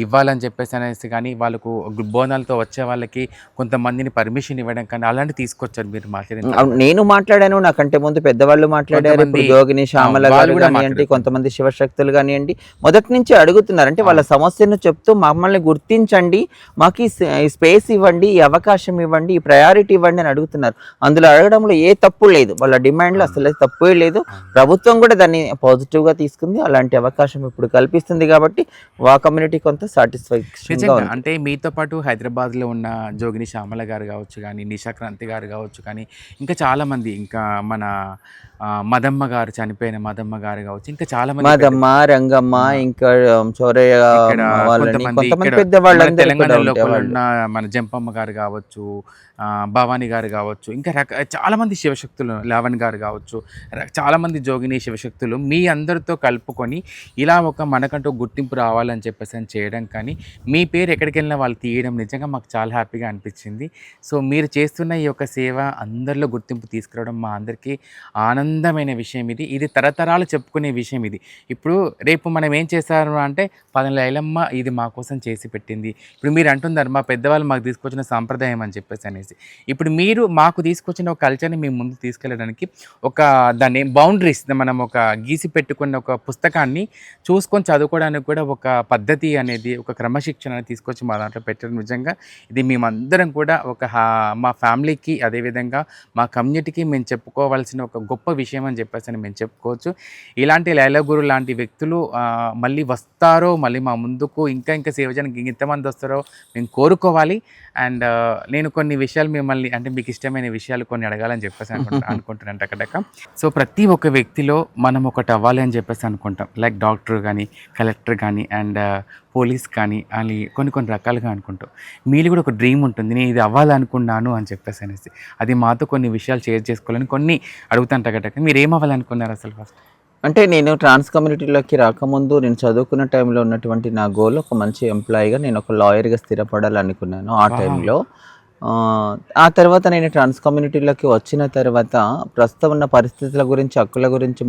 ఇవ్వాలని చెప్పేసి అనేసి కానీ, వాళ్ళకు బోనాలతో వచ్చే వాళ్ళకి కొంతమందిని పర్మిషన్ ఇవ్వడం కానీ అలాంటివి తీసుకొచ్చారు మీరు మాట్లాడిన అవును, నేను మాట్లాడాను, నాకంటే ముందు పెద్దవాళ్ళు మాట్లాడారు. ఇప్పుడు జోగిని శ్యామల గారు కానివ్వండి, కొంతమంది శివశక్తులు కానివ్వండి, మొదటి నుంచి అడుగుతున్నారు. అంటే వాళ్ళ సమస్యను చెప్తూ మమ్మల్ని గుర్తించండి, మాకు ఈ స్పేస్ ఇవ్వండి, ఈ అవకాశం ఇవ్వండి, ఈ ప్రయారిటీ ఇవ్వండి అని అడుగుతున్నారు. అందులో అడగడంలో ఏ తప్పు లేదు, వాళ్ళ డిమాండ్లో అసలు తప్పే లేదు. ప్రభుత్వం కూడా దాన్ని పాజిటివ్గా తీసుకుంది, అలాంటి అవకాశం ఇప్పుడు కల్పిస్తుంది. కాబట్టి ఆ కమ్యూనిటీ కొంత సాటిస్ఫాక్షన్. అంటే మీతో పాటు హైదరాబాద్లో ఉన్న జోగిని శ్యామల గారు కావచ్చు కానీ, నిషా క్రాంతి గారు కావచ్చు కానీ, ఇంకా చాలామంది, ఇంకా మన మదమ్మ గారు, చనిపోయిన మదమ్మ గారు కావచ్చు, ఇంకా చాలా మంది, మదమ్మ, రంగమ్మ, ఇంకా చౌరయ్య వాళ్ళని కొంతమంది పెద్దవాళ్ళందరూ తెలంగాణలో ఉన్న మన జంపమ్మ గారు కావచ్చు, భవానీ గారు కావచ్చు, ఇంకా చాలామంది శివశక్తులు, లావణ్ గారు కావచ్చు, చాలామంది జోగిని శివశక్తులు మీ అందరితో కలుపుకొని ఇలా ఒక మనకంటూ గుర్తింపు రావాలని చెప్పేసి అని చేయడం కానీ, మీ పేరు ఎక్కడికి వెళ్ళినా వాళ్ళు తీయడం నిజంగా మాకు చాలా హ్యాపీగా అనిపించింది. సో మీరు చేస్తున్న ఈ యొక్క సేవ అందరిలో గుర్తింపు తీసుకురావడం మా అందరికీ ఆనందమైన విషయం. ఇది తరతరాలు చెప్పుకునే విషయం. ఇప్పుడు రేపు మనం ఏం చేశారు అంటే, పదనల ఐలమ్మ ఇది మా కోసం చేసి పెట్టింది. ఇప్పుడు మీరు అంటున్నారు మా పెద్దవాళ్ళు మాకు తీసుకొచ్చిన సాంప్రదాయం అని చెప్పేసి అనేసి. ఇప్పుడు మీరు మాకు తీసుకొచ్చిన ఒక కల్చర్ని మేము ముందు తీసుకెళ్ళడానికి దాన్ని బౌండరీస్ మనం ఒక గీసి పెట్టుకున్న ఒక పుస్తకాన్ని చూసుకొని చదువుకోవడానికి కూడా ఒక పద్ధతి అనేది, ఒక క్రమశిక్షణ అనేది తీసుకొచ్చి మా దాంట్లో పెట్టడం నిజంగా ఇది మేమందరం కూడా మా ఫ్యామిలీకి, అదేవిధంగా మా కమ్యూనిటీకి మేము చెప్పుకోవాల్సిన ఒక గొప్ప విషయం అని చెప్పేసి మేము చెప్పుకోవచ్చు. ఇలాంటి లైలగురు లాంటి వ్యక్తులు మళ్ళీ వస్తారో, మళ్ళీ మా ముందుకు ఇంకా సేవ చేయడానికి ఎంతమంది వస్తారో మేము కోరుకోవాలి. అండ్ నేను కొన్ని విషయాలు మిమ్మల్ని, అంటే మీకు ఇష్టమైన విషయాలు కొన్ని అడగాలని చెప్పేసి అనుకుంటున్నాను టకటక. సో ప్రతి ఒక్క వ్యక్తిలో మనం ఒకటి అవ్వాలి అని చెప్పేసి అనుకుంటాం. లైక్ డాక్టర్ కానీ, కలెక్టర్ కానీ, అండ్ పోలీస్ కానీ, అని కొన్ని రకాలుగా అనుకుంటాం. మీరు కూడా ఒక డ్రీమ్ ఉంటుంది, నేను ఇది అవ్వాలనుకున్నాను అని చెప్పేసి అనేసి. అది మాతో కొన్ని విషయాలు షేర్ చేసుకోవాలని కొన్ని అడుగుతాను టకటక. మీరు ఏం అవ్వాలనుకున్నారు అసలు ఫస్ట్? అంటే నేను ట్రాన్స్ కమ్యూనిటీలోకి రాకముందు నేను చదువుకున్న టైంలో ఉన్నటువంటి నా గోల్ ఒక మంచి ఎంప్లాయీగా, నేను ఒక లాయర్గా స్థిరపడాలనుకున్నాను ఆ టైంలో. ఆ తర్వాత నేను ట్రాన్స్ కమ్యూనిటీలోకి వచ్చిన తర్వాత ప్రస్తుతం ఉన్న పరిస్థితుల గురించి, హక్కుల గురించి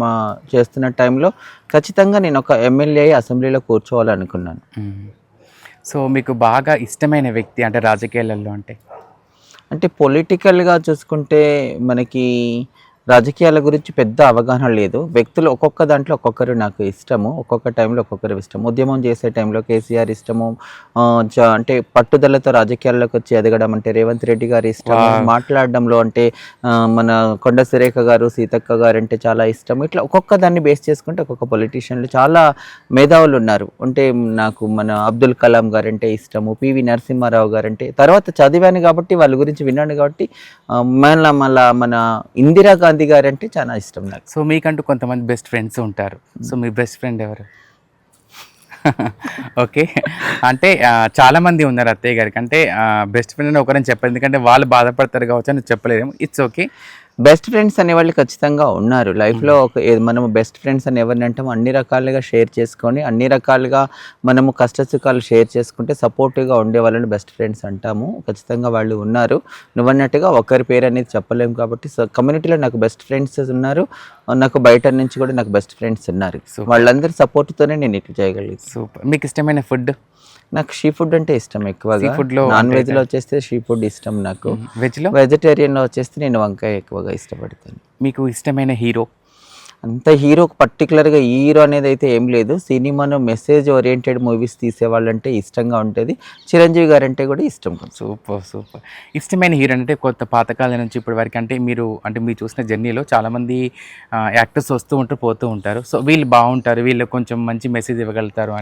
చేస్తున్న టైంలో ఖచ్చితంగా నేను ఒక ఎమ్మెల్యే అసెంబ్లీలో కూర్చోవాలనుకున్నాను. సో మీకు బాగా ఇష్టమైన వ్యక్తి అంటే రాజకీయాలలో అంటే పొలిటికల్గా చూసుకుంటే మనకి రాజకీయాల గురించి పెద్ద అవగాహన లేదు. వ్యక్తులు ఒక్కొక్క దాంట్లో ఒక్కొక్కరు నాకు ఇష్టము, ఒక్కొక్క టైంలో ఒక్కొక్కరు ఇష్టం. ఉద్యమం చేసే టైంలో కేసీఆర్ ఇష్టము, అంటే పట్టుదలతో రాజకీయాల్లోకి వచ్చి ఎదగడం అంటే రేవంత్ రెడ్డి గారి ఇష్టము, మాట్లాడడంలో అంటే మన కొండ సురేఖ గారు, సీతక్క గారు అంటే చాలా ఇష్టం. ఇట్లా ఒక్కొక్క దాన్ని బేస్ చేసుకుంటే ఒక్కొక్క పొలిటీషియన్లు చాలా మేధావులు ఉన్నారు. అంటే నాకు మన అబ్దుల్ కలాం గారు అంటే ఇష్టము, పివి నరసింహారావు గారు అంటే, తర్వాత చదివాను కాబట్టి వాళ్ళ గురించి విన్నాను కాబట్టి, మళ్ళీ మన ఇందిరా గాంధీ గారు అంటే చాలా ఇష్టం నాకు. సో మీకంటూ కొంతమంది బెస్ట్ ఫ్రెండ్స్ ఉంటారు. సో మీ బెస్ట్ ఫ్రెండ్ ఎవరు? ఓకే, అంటే చాలామంది ఉన్నారు అత్తయ్య గారికి. అంటే బెస్ట్ ఫ్రెండ్ అని ఒకరని చెప్పారు, ఎందుకంటే వాళ్ళు బాధపడతారు కావచ్చు అని చెప్పలేము. It's okay. బెస్ట్ ఫ్రెండ్స్ అనేవాళ్ళు ఖచ్చితంగా ఉన్నారు లైఫ్లో. మనము బెస్ట్ ఫ్రెండ్స్ అని ఎవరిని అంటాము, అన్ని రకాలుగా షేర్ చేసుకొని, అన్ని రకాలుగా మనము కష్టసుఖాలు షేర్ చేసుకుంటే సపోర్టివ్గా ఉండే వాళ్ళని బెస్ట్ ఫ్రెండ్స్ అంటాము. ఖచ్చితంగా వాళ్ళు ఉన్నారు. నువ్వన్నట్టుగా ఒకరి పేరు అనేది చెప్పలేము కాబట్టి, సో కమ్యూనిటీలో నాకు బెస్ట్ ఫ్రెండ్స్ ఉన్నారు, నాకు బయట నుంచి కూడా నాకు బెస్ట్ ఫ్రెండ్స్ ఉన్నారు. వాళ్ళందరి సపోర్ట్తోనే నేను ఇట్లా చేయగలిగాను. సూపర్. మీకు ఇష్టమైన ఫుడ్? నాకు షీ ఫుడ్ అంటే ఇష్టం ఎక్కువగా. నాన్ వెజ్లో వచ్చేస్తే షీ ఫుడ్ ఇష్టం నాకు. వెజిటేరియన్లో వచ్చేస్తే నేను వంకాయ ఎక్కువగా ఇష్టపడతాను. మీకు ఇష్టమైన హీరో? అంత హీరో పర్టికులర్గా హీరో అనేది అయితే ఏం లేదు. సినిమాను మెసేజ్ ఓరియంటెడ్ మూవీస్ తీసేవాళ్ళంటే ఇష్టంగా ఉంటుంది. చిరంజీవి గారు అంటే కూడా ఇష్టం. సూపర్. ఇష్టమైన హీరో అంటే కొత్త పాతకాలం నుంచి ఇప్పటి వరకు, అంటే మీరు చూసిన జర్నీలో చాలామంది యాక్టర్స్ వస్తూ ఉంటారు, పోతూ ఉంటారు. సో వీళ్ళు బాగుంటారు, వీళ్ళు కొంచెం మంచి మెసేజ్ ఇవ్వగలుగుతారు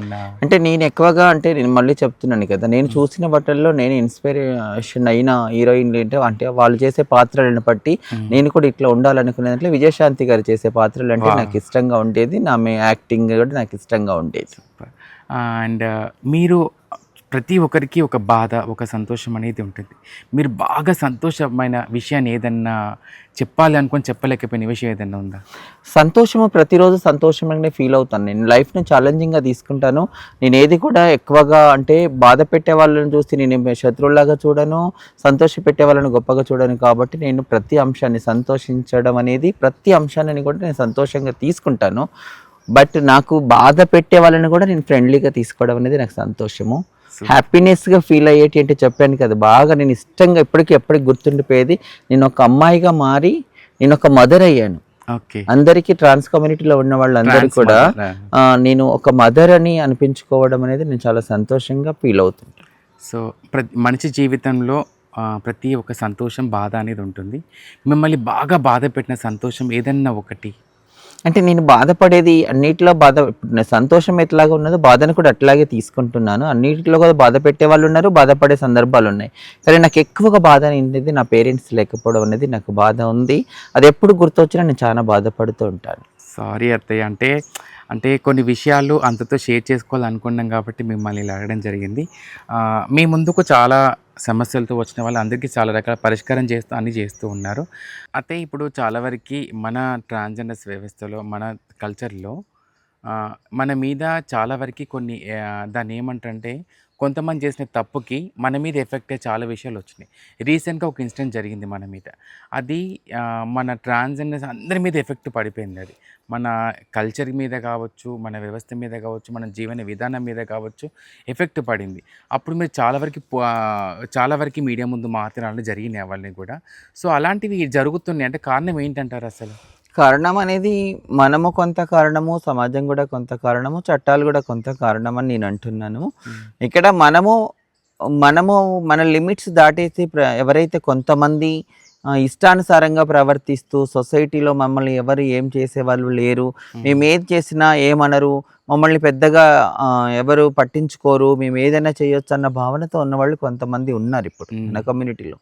అంటే నేను ఎక్కువగా, అంటే నేను మళ్ళీ చెప్తున్నాను కదా, నేను చూసిన బట్టల్లో నేను ఇన్స్పిరేషన్ అయిన హీరోయిన్లు అంటే వాళ్ళు చేసే పాత్రలను బట్టి నేను కూడా ఇట్లా ఉండాలనుకునే దాంట్లో విజయశాంతి గారు చేసే పాత్రలు అంటే నాకు ఇష్టంగా ఉండేది. నా యాక్టింగ్ కూడా నాకు ఇష్టంగా ఉండేది. అండ్ మీరు ప్రతి ఒక్కరికి ఒక బాధ, ఒక సంతోషం అనేది ఉంటుంది. మీరు బాగా సంతోషమైన విషయాన్ని ఏదన్నా చెప్పాలి అనుకోని చెప్పలేకపోయిన విషయం ఏదన్నా ఉందా? సంతోషము ప్రతిరోజు సంతోషంగానే ఫీల్ అవుతాను. నేను లైఫ్‌ని ఛాలెంజింగ్‌గా తీసుకుంటాను. నేనేది కూడా ఎక్కువగా అంటే బాధ పెట్టే వాళ్ళని చూసి నేను శత్రువులాగా చూడను. సంతోషపెట్టే వాళ్ళని గొప్పగా చూడను. కాబట్టి నేను ప్రతి అంశాన్ని సంతోషించడం అనేది ప్రతి అంశాన్ని కూడా నేను సంతోషంగా తీసుకుంటాను. బట్ నాకు బాధ పెట్టే వాళ్ళని కూడా నేను ఫ్రెండ్లీగా తీసుకోవడం అనేది నాకు సంతోషము. హ్యాపీనెస్‌గా ఫీల్ అయ్యేటి అంటే చెప్పాను కదా! బాగా నేను ఇష్టంగా ఎప్పటికి గుర్తుండిపోయేది. నేను ఒక అమ్మాయిగా మారి నేను ఒక మదర్ అయ్యాను. ఓకే. అందరికీ ట్రాన్స్ కమ్యూనిటీలో ఉన్న వాళ్ళందరూ కూడా నేను ఒక మదర్ అని అనిపించుకోవడం అనేది నేను చాలా సంతోషంగా ఫీల్ అవుతుంటాను. సో, మనిషి జీవితంలో ప్రతి ఒక్క సంతోషం, బాధ అనేది ఉంటుంది. మిమ్మల్ని బాగా బాధ పెట్టిన సంతోషం ఏదన్నా ఒకటి? అంటే నేను బాధపడేది అన్నిటిలో ఇప్పుడు నా సంతోషం ఎట్లాగా ఉన్నదో బాధను కూడా అట్లాగే తీసుకుంటున్నాను. అన్నిటిలో కూడా బాధ పెట్టే వాళ్ళు ఉన్నారు, బాధపడే సందర్భాలు ఉన్నాయి. కానీ నాకు ఎక్కువగా బాధ అనేది నా పేరెంట్స్ లేకపోవడం అనేది నాకు బాధ ఉంది. అది ఎప్పుడు గుర్తొచ్చినా నేను చాలా బాధపడుతూ ఉంటాను. సారీ అత్తయ్య. అంటే కొన్ని విషయాలు అంతతో షేర్ చేసుకోవాలనుకున్నాం కాబట్టి మిమ్మల్ని ఇలా అడగడం జరిగింది. మీ ముందుకు చాలా సమస్యలతో వచ్చిన వాళ్ళందరికీ చాలా రకాల పరిష్కారం అన్నీ చేస్తూ ఉన్నారు. అయితే ఇప్పుడు చాలా వరకి మన ట్రాన్స్‌జెండర్స్ వ్యవస్థలో, మన కల్చర్‌లో మన మీద చాలా వరకి కొన్ని దాన్నేమంటారంటే కొంతమంది చేసిన తప్పుకి మన మీద ఎఫెక్ట్ అయ్యే చాలా విషయాలొచ్చినాయి. రీసెంట్‌గా ఒక ఇన్సిడెంట్ జరిగింది మన మీద. అది మన ట్రాన్స్‌జెండర్స్ అందరి మీద ఎఫెక్ట్ పడిపోయిందది. మన కల్చర్ మీద కావచ్చు, మన వ్యవస్థ మీద కావచ్చు, మన జీవన విధానం మీద కావచ్చు ఎఫెక్ట్ పడింది. అప్పుడు మీరు చాలా వరకి మీడియా ముందు మాట్లాడడం జరిగినాయి అవన్నీ కూడా. సో, అలాంటివి జరుగుతున్నాయి అంటే కారణం ఏంటంటారు అసలు? కారణం అనేది మనము కొంత కారణము, సమాజం కూడా కొంత కారణము, చట్టాలు కూడా కొంత కారణం అని నేను అంటున్నాను. ఇక్కడ మనము మన లిమిట్స్ దాటేసి ఎవరైతే కొంతమంది ఇష్టానుసారంగా ప్రవర్తిస్తూ సొసైటీలో మమ్మల్ని ఎవరు ఏం చేసేవాళ్ళు లేరు, మేము ఏది చేసినా ఏమనరు, మమ్మల్ని పెద్దగా ఎవరు పట్టించుకోరు, మేము ఏదైనా చేయొచ్చు అన్న భావనతో ఉన్నవాళ్ళు కొంతమంది ఉన్నారు ఇప్పుడు మన కమ్యూనిటీలో.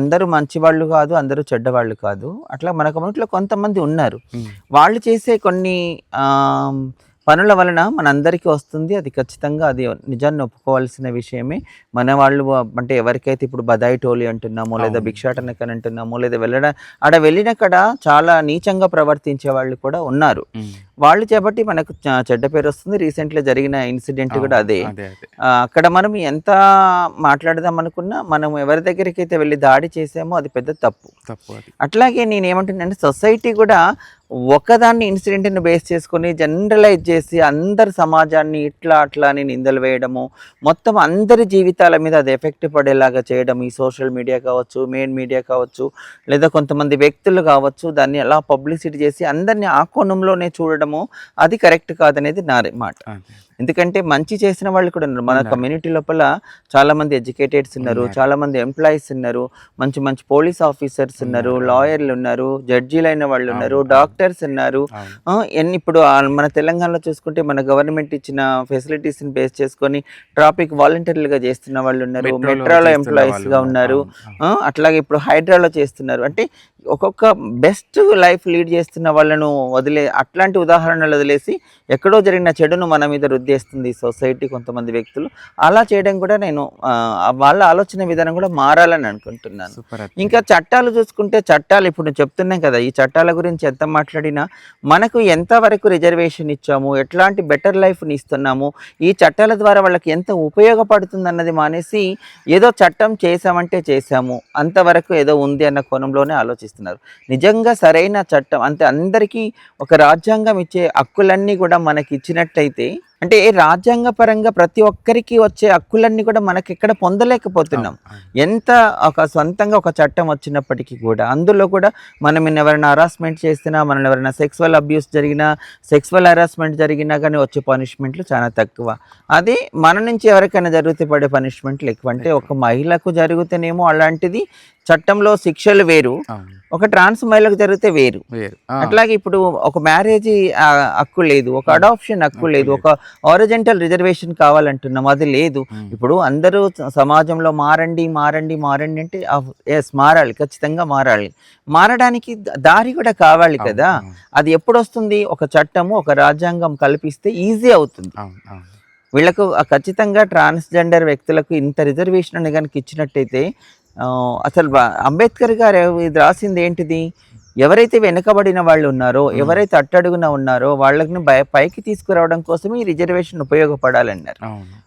అందరూ మంచివాళ్ళు కాదు, అందరూ చెడ్డవాళ్ళు కాదు. అట్లా మన కమ్యూనిటీలో కొంతమంది ఉన్నారు. వాళ్ళు చేసే కొన్ని పనుల వలన మనందరికీ వస్తుంది. అది ఖచ్చితంగా అది నిజాన్ని ఒప్పుకోవాల్సిన విషయమే. మన వాళ్ళు అంటే ఎవరికైతే ఇప్పుడు బదాయి టోలీ అంటున్నామో, లేదా భిక్షాటనకని అంటున్నామో, లేదా వెళ్ళినక్కడ చాలా నీచంగా ప్రవర్తించే వాళ్ళు కూడా ఉన్నారు. వాళ్ళు చేపట్టి మనకు చెడ్డ పేరు వస్తుంది. రీసెంట్లీ జరిగిన ఇన్సిడెంట్ కూడా అదే. అక్కడ మనం ఎంత మాట్లాడదాం అనుకున్నా మనం ఎవరి దగ్గరికి అయితే వెళ్ళి దాడి చేసామో అది పెద్ద తప్పు. అట్లాగే నేను ఏమంటున్నానంటే సొసైటీ కూడా ఒకదాన్ని ఇన్సిడెంట్ని బేస్ చేసుకొని జనరలైజ్ చేసి అందరి సమాజాన్ని ఇట్లా అట్లా అని నిందలు వేయడము, మొత్తం అందరి జీవితాల మీద అది ఎఫెక్ట్ పడేలాగా చేయడం, ఈ సోషల్ మీడియా కావచ్చు, మెయిన్ మీడియా కావచ్చు, లేదా కొంతమంది వ్యక్తులు కావచ్చు, దాన్ని అలా పబ్లిసిటీ చేసి అందరినీ ఆ కోణంలోనే చూడడము అది కరెక్ట్ కాదనేది నా మాట. ఎందుకంటే మంచి చేసిన వాళ్ళు కూడా ఉన్నారు మన కమ్యూనిటీ లోపల. చాలా మంది ఎడ్యుకేటెడ్స్ ఉన్నారు, చాలా మంది ఎంప్లాయీస్ ఉన్నారు, మంచి పోలీస్ ఆఫీసర్స్ ఉన్నారు, లాయర్లు ఉన్నారు, జడ్జీలు అయిన వాళ్ళు ఉన్నారు, డాక్టర్స్ ఉన్నారు. ఇప్పుడు మన తెలంగాణలో చూసుకుంటే మన గవర్నమెంట్ ఇచ్చిన ఫెసిలిటీస్ ని బేస్ చేసుకొని ట్రాఫిక్ వాలంటీర్లుగా చేస్తున్న వాళ్ళు ఉన్నారు, మెట్రోలో ఎంప్లాయీస్ గా ఉన్నారు, అట్లాగే ఇప్పుడు హైడ్రాలో చేస్తున్నారు. అంటే ఒక్కొక్క బెస్ట్ లైఫ్ లీడ్ చేస్తున్న వాళ్ళను అట్లాంటి ఉదాహరణలు వదిలేసి ఎక్కడో జరిగిన చెడును మన మీద రుద్దేస్తుంది సొసైటీ, కొంతమంది వ్యక్తులు. అలా చేయడం కూడా నేను వాళ్ళ ఆలోచన విధానం కూడా మారాలని అనుకుంటున్నాను. ఇంకా చట్టాలు చూసుకుంటే చట్టాలు ఇప్పుడు చెప్తున్నాం కదా, ఈ చట్టాల గురించి ఎంత మాట్లాడినా మనకు ఎంతవరకు రిజర్వేషన్ ఇచ్చాము, ఎట్లాంటి బెటర్ లైఫ్ని ఇస్తున్నాము, ఈ చట్టాల ద్వారా వాళ్ళకి ఎంత ఉపయోగపడుతుంది అన్నది మానేసి ఏదో చట్టం చేసామంటే చేసాము అంతవరకు ఏదో ఉంది అన్న కోణంలోనే ఆలోచిస్తున్నారు. నిజంగా సరైన చట్టం అంటే అందరికీ ఒక రాజ్యాంగం ఇచ్చే హక్కులన్నీ కూడా మనకి ఇచ్చినట్టయితే, అంటే రాజ్యాంగ పరంగా ప్రతి ఒక్కరికి వచ్చే హక్కులన్నీ కూడా మనకి ఇక్కడ పొందలేకపోతున్నాం. ఎంత ఒక సొంతంగా ఒక చట్టం వచ్చినప్పటికీ కూడా అందులో కూడా మనం ఎవరైనా హరాస్మెంట్ చేసినా, మనం ఎవరైనా సెక్సువల్ అబ్యూస్ జరిగినా, సెక్సువల్ హరాస్మెంట్ జరిగినా కానీ వచ్చే పనిష్మెంట్లు చాలా తక్కువ. అదే మన నుంచి ఎవరికైనా జరిగితే పడే పనిష్మెంట్లు ఎక్కువ. అంటే ఒక మహిళకు జరిగితేనేమో అలాంటిది చట్టంలో శిక్షలు వేరు, ఒక ట్రాన్స్ మహిళకు జరిగితే వేరు. అట్లాగే ఇప్పుడు ఒక మ్యారేజ్ హక్కు లేదు, ఒక అడాప్షన్ హక్కు లేదు, ఒక ఆరిజెంటల్ రిజర్వేషన్ కావాలంటున్నాం, అది లేదు. ఇప్పుడు అందరూ సమాజంలో మారండి అంటే ఎస్ మారాలి, ఖచ్చితంగా మారాలి. మారడానికి దారి కూడా కావాలి కదా. అది ఎప్పుడు వస్తుంది? ఒక చట్టము, ఒక రాజ్యాంగం కల్పిస్తే ఈజీ అవుతుంది. వీళ్ళకు ఖచ్చితంగా ట్రాన్స్జెండర్ వ్యక్తులకు ఇంత రిజర్వేషన్ అని కనుక ఇచ్చినట్టయితే అసలు అంబేద్కర్ గారు ఇది రాసింది ఏంటిది, ఎవరైతే వెనుకబడిన వాళ్ళు ఉన్నారో, ఎవరైతే అట్టడుగున ఉన్నారో వాళ్ళని పైకి తీసుకురావడం కోసమే ఈ రిజర్వేషన్ ఉపయోగపడాలన్నారు.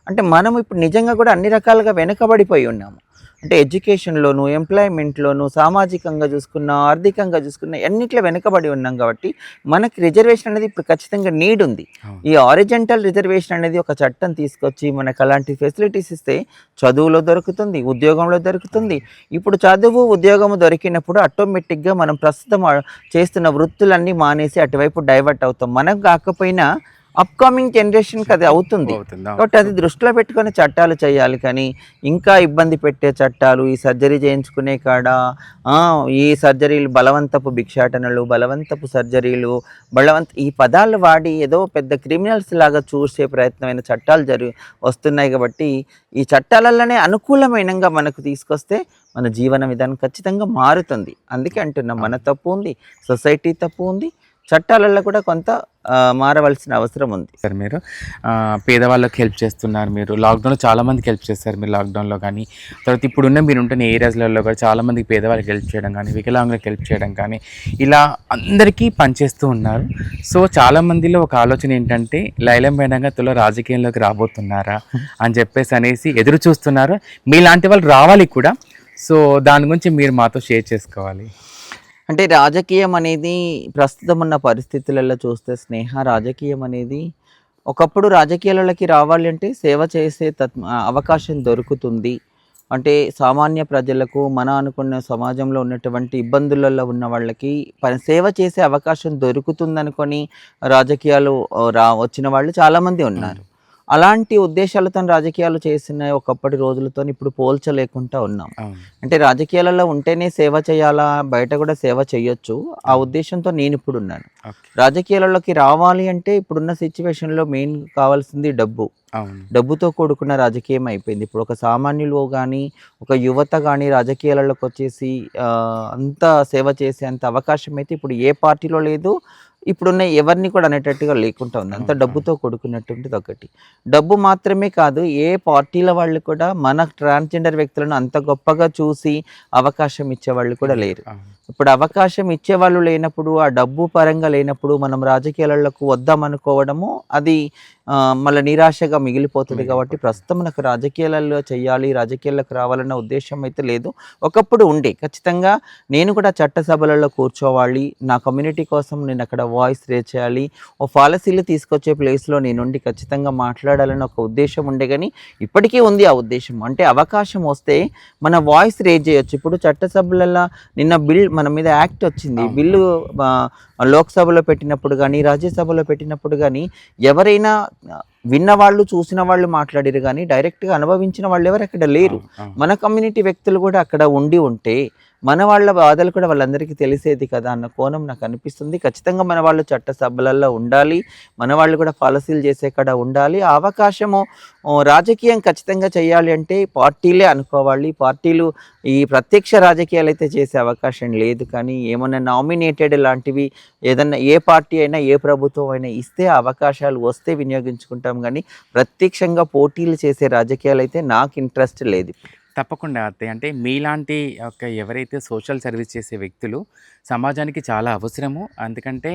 అంటే మనం ఇప్పుడు నిజంగా కూడా అన్ని రకాలుగా వెనుకబడిపోయి ఉన్నాము. అంటే ఎడ్యుకేషన్లోను, ఎంప్లాయ్మెంట్లోను, సామాజికంగా చూసుకున్న, ఆర్థికంగా చూసుకున్న అన్నిట్లో వెనుకబడి ఉన్నాం కాబట్టి మనకి రిజర్వేషన్ అనేది ఇప్పుడు ఖచ్చితంగా నీడ్ ఉంది. ఈ హారిజంటల్ రిజర్వేషన్ అనేది ఒక చట్టం తీసుకొచ్చి మనకు అలాంటి ఫెసిలిటీస్ ఇస్తే చదువులో దొరుకుతుంది, ఉద్యోగంలో దొరుకుతుంది. ఇప్పుడు చదువు ఉద్యోగము దొరికినప్పుడు ఆటోమేటిక్గా మనం ప్రస్తుతం చేస్తున్న వృత్తులన్నీ మానేసి అటువైపు డైవర్ట్ అవుతాం. మనం కాకపోయినా అప్కమింగ్ జనరేషన్కి అది అవుతుంది. కాబట్టి అది దృష్టిలో పెట్టుకొని చట్టాలు చేయాలి. కానీ ఇంకా ఇబ్బంది పెట్టే చట్టాలు, ఈ సర్జరీ చేయించుకునే కాడ ఈ సర్జరీలు, బలవంతపు భిక్షాటనలు, బలవంతపు సర్జరీలు, ఈ పదాలు వాడి ఏదో పెద్ద క్రిమినల్స్ లాగా చూసే ప్రయత్నమైన చట్టాలు వస్తున్నాయి. కాబట్టి ఈ చట్టాలలోనే అనుకూలమైనగా మనకు తీసుకొస్తే మన జీవన విధానం ఖచ్చితంగా మారుతుంది. అందుకే అంటున్నాం, మన తప్పు ఉంది, సొసైటీ తప్పు ఉంది, చట్టాలలో కూడా కొంత మారవలసిన అవసరం ఉంది. సార్ మీరు పేదవాళ్ళకి హెల్ప్ చేస్తున్నారు. మీరు లాక్డౌన్లో చాలామందికి హెల్ప్ చేస్తారు. మీరు లాక్డౌన్లో కానీ, తర్వాత ఇప్పుడున్న మీరు ఉంటున్న ఏరియాస్లలో కూడా చాలామందికి పేదవాళ్ళకి హెల్ప్ చేయడం కానీ, వికలాంగులకు హెల్ప్ చేయడం కానీ, ఇలా అందరికీ పనిచేస్తూ ఉన్నారు. సో చాలామందిలో ఒక ఆలోచన ఏంటంటే లైలం బైనంగా రాజకీయంలోకి రాబోతున్నారా అని చెప్పేసి అనేసి ఎదురు చూస్తున్నారు. మీలాంటి వాళ్ళు రావాలి కూడా. సో దాని గురించి మీరు మాతో షేర్ చేసుకోవాలి. అంటే రాజకీయం అనేది ప్రస్తుతం ఉన్న పరిస్థితులలో చూస్తే స్నేహ, రాజకీయం అనేది ఒకప్పుడు రాజకీయాలకి రావాలి అంటే సేవ చేసే అవకాశం దొరుకుతుంది. అంటే సామాన్య ప్రజలకు, మన అనుకున్న సమాజంలో ఉన్నటువంటి ఇబ్బందులలో ఉన్న వాళ్ళకి సేవ చేసే అవకాశం దొరుకుతుందనుకొని రాజకీయాలు వచ్చిన వాళ్ళు చాలామంది ఉన్నారు. అలాంటి ఉద్దేశాలతో రాజకీయాలు చేసిన ఒకప్పటి రోజులతో ఇప్పుడు పోల్చలేకుండా ఉన్నాం. అంటే రాజకీయాలలో ఉంటేనే సేవ చేయాలా, బయట కూడా సేవ చేయొచ్చు, ఆ ఉద్దేశంతో నేను ఇప్పుడు ఉన్నాను. రాజకీయాలలోకి రావాలి అంటే ఇప్పుడున్న సిచ్యువేషన్లో మెయిన్ కావాల్సింది డబ్బు. డబ్బుతో కూడుకున్న రాజకీయం అయిపోయింది. ఇప్పుడు ఒక సామాన్యులు కానీ, ఒక యువత కానీ రాజకీయాలలోకి వచ్చేసి అంత సేవ చేసే అంత అవకాశం అయితే ఇప్పుడు ఏ పార్టీలో లేదు, ఇప్పుడున్న ఎవరిని కూడా అనేటట్టుగా లేకుండా ఉంది. అంత డబ్బుతో కూడుకున్నటువంటిది ఒకటి. డబ్బు మాత్రమే కాదు, ఏ పార్టీల వాళ్ళు కూడా మన ట్రాన్స్జెండర్ వ్యక్తులను అంత గొప్పగా చూసి అవకాశం ఇచ్చేవాళ్ళు కూడా లేరు. ఇప్పుడు అవకాశం ఇచ్చేవాళ్ళు లేనప్పుడు, ఆ డబ్బు పరంగా లేనప్పుడు మనం రాజకీయాలకు వద్దామనుకోవడము అది మళ్ళీ నిరాశగా మిగిలిపోతుంది. కాబట్టి ప్రస్తుతం నాకు రాజకీయాలలో చేయాలి, రాజకీయాలకు రావాలన్న ఉద్దేశం అయితే లేదు. ఒకప్పుడు ఉండే, ఖచ్చితంగా నేను కూడా చట్టసభలలో కూర్చోవాలి, నా కమ్యూనిటీ కోసం నేను అక్కడ వాయిస్ రేజ్ చేయాలి, ఓ పాలసీలు తీసుకొచ్చే ప్లేస్లో నేనుండి ఖచ్చితంగా మాట్లాడాలని ఒక ఉద్దేశం ఉండే. కానీ ఇప్పటికీ ఉంది ఆ ఉద్దేశం. అంటే అవకాశం వస్తే మన వాయిస్ రేజ్ చేయొచ్చు. ఇప్పుడు చట్టసభలలో నిన్న బిల్ మన మీద యాక్ట్ వచ్చింది, బిల్లు లోక్సభలో పెట్టినప్పుడు కానీ, రాజ్యసభలో పెట్టినప్పుడు కానీ ఎవరైనా విన్నవాళ్ళు, చూసిన వాళ్ళు మాట్లాడారు కానీ డైరెక్ట్గా అనుభవించిన వాళ్ళు ఎవరు అక్కడ లేరు. మన కమ్యూనిటీ వ్యక్తులు కూడా అక్కడ ఉంటే మన వాళ్ళ బాధలు కూడా వాళ్ళందరికీ తెలిసేది కదా అన్న కోణం నాకు అనిపిస్తుంది. ఖచ్చితంగా మన వాళ్ళు చట్టసభలలో ఉండాలి, మన వాళ్ళు కూడా పాలసీలు చేసే కాడ ఉండాలి. ఆ అవకాశము రాజకీయం ఖచ్చితంగా చేయాలి అంటే పార్టీలే అనుకోవాలి. పార్టీలు ఈ ప్రత్యక్ష రాజకీయాలు అయితే చేసే అవకాశం లేదు. కానీ ఏమన్నా నామినేటెడ్ లాంటివి ఏదన్నా ఏ పార్టీ అయినా, ఏ ప్రభుత్వం అయినా ఇస్తే అవకాశాలు వస్తే వినియోగించుకుంటాం. కానీ ప్రత్యక్షంగా పోటీలు చేసే రాజకీయాలు అయితే నాకు ఇంట్రెస్ట్ లేదు. తప్పకుండా అత్తయ్య. అంటే మీలాంటి ఎవరైతే సోషల్ సర్వీస్ చేసే వ్యక్తులు సమాజానికి చాలా అవసరము. ఎందుకంటే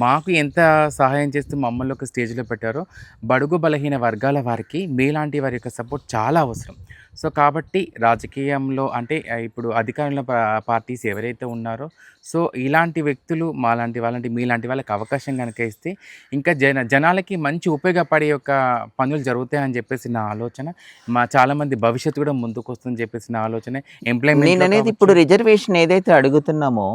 మాకు ఎంత సహాయం చేస్తూ మమ్మల్ని ఒక స్టేజ్లో పెట్టారో బడుగు బలహీన వర్గాల వారికి మీలాంటి వారి యొక్క సపోర్ట్ చాలా అవసరం. సో కాబట్టి రాజకీయంలో అంటే ఇప్పుడు అధికారంలో పార్టీస్ ఎవరైతే ఉన్నారో, సో ఇలాంటి వ్యక్తులు వాళ్ళంటి మీలాంటి వాళ్ళకి అవకాశం కనుక ఇస్తే ఇంకా జనాలకి మంచి ఉపయోగపడే యొక్క పనులు జరుగుతాయని చెప్పేసి నా ఆలోచన. చాలామంది భవిష్యత్తు కూడా ముందుకు వస్తుందని చెప్పేసి నా ఆలోచన. ఎంప్లాయ్మెంట్ అనేది ఇప్పుడు రిజర్వేషన్ ఏదైతే అడుగుతున్నామో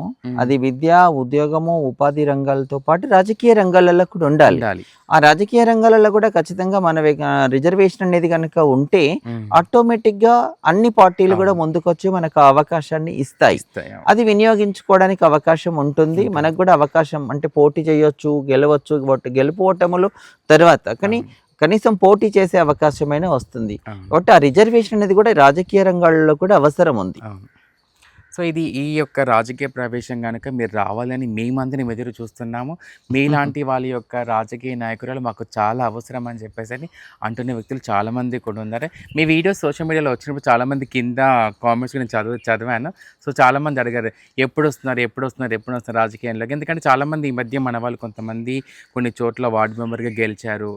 అది విద్య, ఉద్యోగము, ఉపాధి రంగాలతో పాటు రాజకీయ రంగాలలో కూడా ఉండాలి. ఆ రాజకీయ రంగాలలో కూడా ఖచ్చితంగా మన రిజర్వేషన్ అనేది కనుక ఉంటే ఆటోమేటిక్గా అన్ని పార్టీలు కూడా ముందుకొచ్చి మనకు అవకాశాన్ని ఇస్తాయి. అది వినియోగించుకోవడానికి అవకాశం ఉంటుంది. మనకు కూడా అవకాశం అంటే పోటీ చేయొచ్చు, గెలవచ్చు. గెలుపు ఓటములు తర్వాత కానీ కనీసం పోటీ చేసే అవకాశమైనా వస్తుంది. కాబట్టి ఆ రిజర్వేషన్ అనేది కూడా రాజకీయ రంగాల్లో కూడా అవసరం ఉంది. సో ఇది ఈ యొక్క రాజకీయ ప్రవేశం గనుక మీరు రావాలని మేమందరం ఎదురు చూస్తున్నాము. మీలాంటి వాళ్ళ యొక్క రాజకీయ నాయకురాలు మాకు చాలా అవసరం అని చెప్పేసని అంటున్న వ్యక్తులు చాలామంది కూడా ఉన్నారు. మీ వీడియోస్ సోషల్ మీడియాలో వచ్చినప్పుడు చాలామంది కింద కామెంట్స్ నేను చదివాను. సో చాలామంది అడిగారు ఎప్పుడు వస్తున్నారు రాజకీయంలోకి. ఎందుకంటే చాలామంది ఈ మధ్య మన వాళ్ళు కొంతమంది కొన్ని చోట్ల వార్డు మెంబర్‌గా గెలిచారు.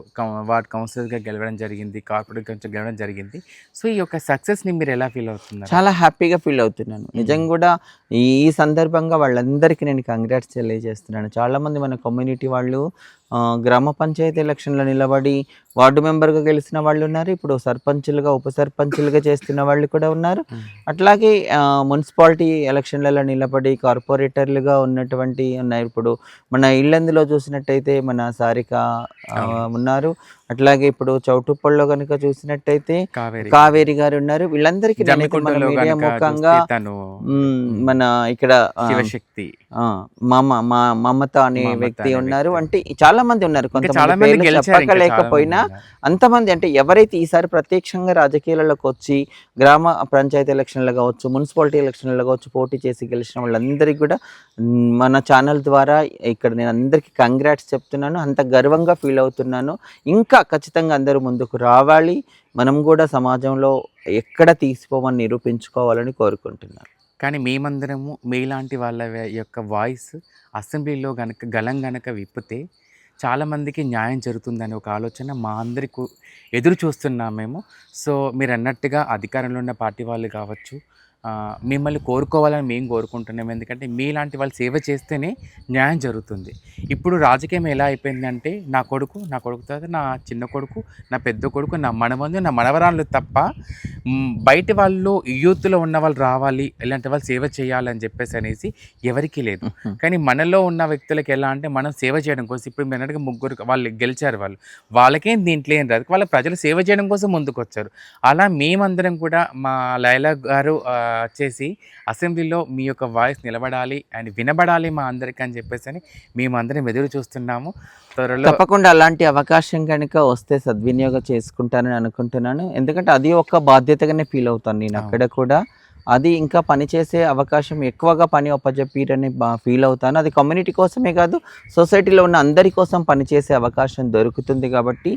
వార్డ్ కౌన్సిలర్‌గా గెలవడం జరిగింది. కార్పొరేట్ కొంచెం గెలవడం జరిగింది. సో ఈ యొక్క సక్సెస్‌ని మీరు ఎలా ఫీల్ అవుతున్నారు? చాలా హ్యాపీగా ఫీల్ అవుతున్నాను. నిజంగా కూడా ఈ సందర్భంగా వాళ్ళందరికీ నేను కంగ్రాట్స్ తెలియజేస్తున్నాను. చాలామంది మన కమ్యూనిటీ వాళ్ళు గ్రామ పంచాయతీ ఎలక్షన్‌లో నిలబడి వార్డు మెంబర్‌గా గెలిచిన వాళ్ళు ఉన్నారు. ఇప్పుడు సర్పంచులుగా, ఉప సర్పంచులుగా చేస్తున్న వాళ్ళు కూడా ఉన్నారు. అట్లాగే మున్సిపాలిటీ ఎలక్షన్‌లలో నిలబడి కార్పొరేటర్లుగా ఉన్నటువంటి ఉన్నారు. ఇప్పుడు మన ఇల్లందులో చూసినట్టయితే మన సారిక ఉన్నారు. అట్లాగే ఇప్పుడు చౌటుప్పల్లో కనుక చూసినట్టయితే కావేరి గారు ఉన్నారు. వీళ్ళందరికీ నేనైతే మన జమ్మికుంటలో మీడియా గనక ముఖంగా చూస్తే తను మన ఇక్కడ శివశక్తి మమత అనే మమత వ్యక్తి అనే ఉన్నారు. వ్యక్తి. అంటే చాలా మంది ఉన్నారు. ఇంకా కొంతమంది చాలా మంది పేర్లు గెలిచారు. ఇంకా చాలా మంది చెప్పకలేకపోయినా ఉన్నారు. అంతమంది అంటే ఎవరైతే ఈసారి ప్రత్యక్షంగా రాజకీయాలలోకి వచ్చి గ్రామ పంచాయతీ ఎలక్షన్లు కావచ్చు, మున్సిపాలిటీ ఎలక్షన్లు కావచ్చు పోటీ చేసి గెలిచిన వాళ్ళందరికీ కూడా మన ఛానల్ ద్వారా ఇక్కడ నేను అందరికీ కంగ్రాట్స్ చెప్తున్నాను. అంత గర్వంగా ఫీల్ అవుతున్నాను. ఇంకా ఖచ్చితంగా అందరూ ముందుకు రావాలి. మనం కూడా సమాజంలో ఎక్కడ తీసిపోమని నిరూపించుకోవాలని కోరుకుంటున్నాను. కానీ మేమందరము మీలాంటి వాళ్ళ యొక్క వాయిస్ అసెంబ్లీలో గనక విప్పితే చాలామందికి న్యాయం జరుగుతుందనే ఒక ఆలోచన మా అందరికి ఎదురు చూస్తున్నాం మేము. సో మీరు అన్నట్టుగా అధికారంలో ఉన్న పార్టీ వాళ్ళు కావచ్చు, మిమ్మల్ని కోరుకోవాలని మేము కోరుకుంటున్నాం. ఎందుకంటే మీలాంటి వాళ్ళు సేవ చేస్తేనే న్యాయం జరుగుతుంది. ఇప్పుడు రాజకీయం ఎలా అయిపోయిందంటే నా కొడుకు తర్వాత నా చిన్న కొడుకు, నా పెద్ద కొడుకు, నా మనవళ్ళు, నా మనవరాళ్ళు తప్ప బయట వాళ్ళు యూత్లో ఉన్న వాళ్ళు రావాలి, ఇలాంటి వాళ్ళు సేవ చేయాలని చెప్పేసి అనేసి ఎవరికీ లేదు. కానీ మనలో ఉన్న వ్యక్తులకి ఎలా అంటే మనం సేవ చేయడం కోసం ఇప్పుడు మీరు అన్నట్టుగా ముగ్గురు వాళ్ళు గెలిచారు. వాళ్ళకేం దీంట్లో ఏం రాదు. వాళ్ళ ప్రజలు సేవ చేయడం కోసం ముందుకు వచ్చారు. అలా మేమందరం కూడా మా లైలా గారు వచ్చేసి అసెంబ్లీలో మీ యొక్క వాయిస్ నిలబడాలి అండ్ వినబడాలి మా అందరికీ అని చెప్పేసి అని మేమందరం ఎదురు చూస్తున్నాము. త్వరలో తప్పకుండా అలాంటి అవకాశం కనుక వస్తే సద్వినియోగం చేసుకుంటానని అనుకుంటున్నాను. ఎందుకంటే అది ఒక బాధ్యతగానే ఫీల్ అవుతాను నేను అక్కడ కూడా. అది ఇంకా పనిచేసే అవకాశం ఎక్కువగా పని అప్పచెప్పిరని ఫీల్ అవుతాను. అది కమ్యూనిటీ కోసమే కాదు, సొసైటీలో ఉన్న అందరి కోసం పనిచేసే అవకాశం దొరుకుతుంది కాబట్టి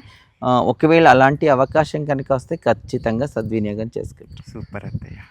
ఒకవేళ అలాంటి అవకాశం కనుక వస్తే ఖచ్చితంగా సద్వినియోగం చేసుకుంటాం. సూపర్ అత్తయ్య.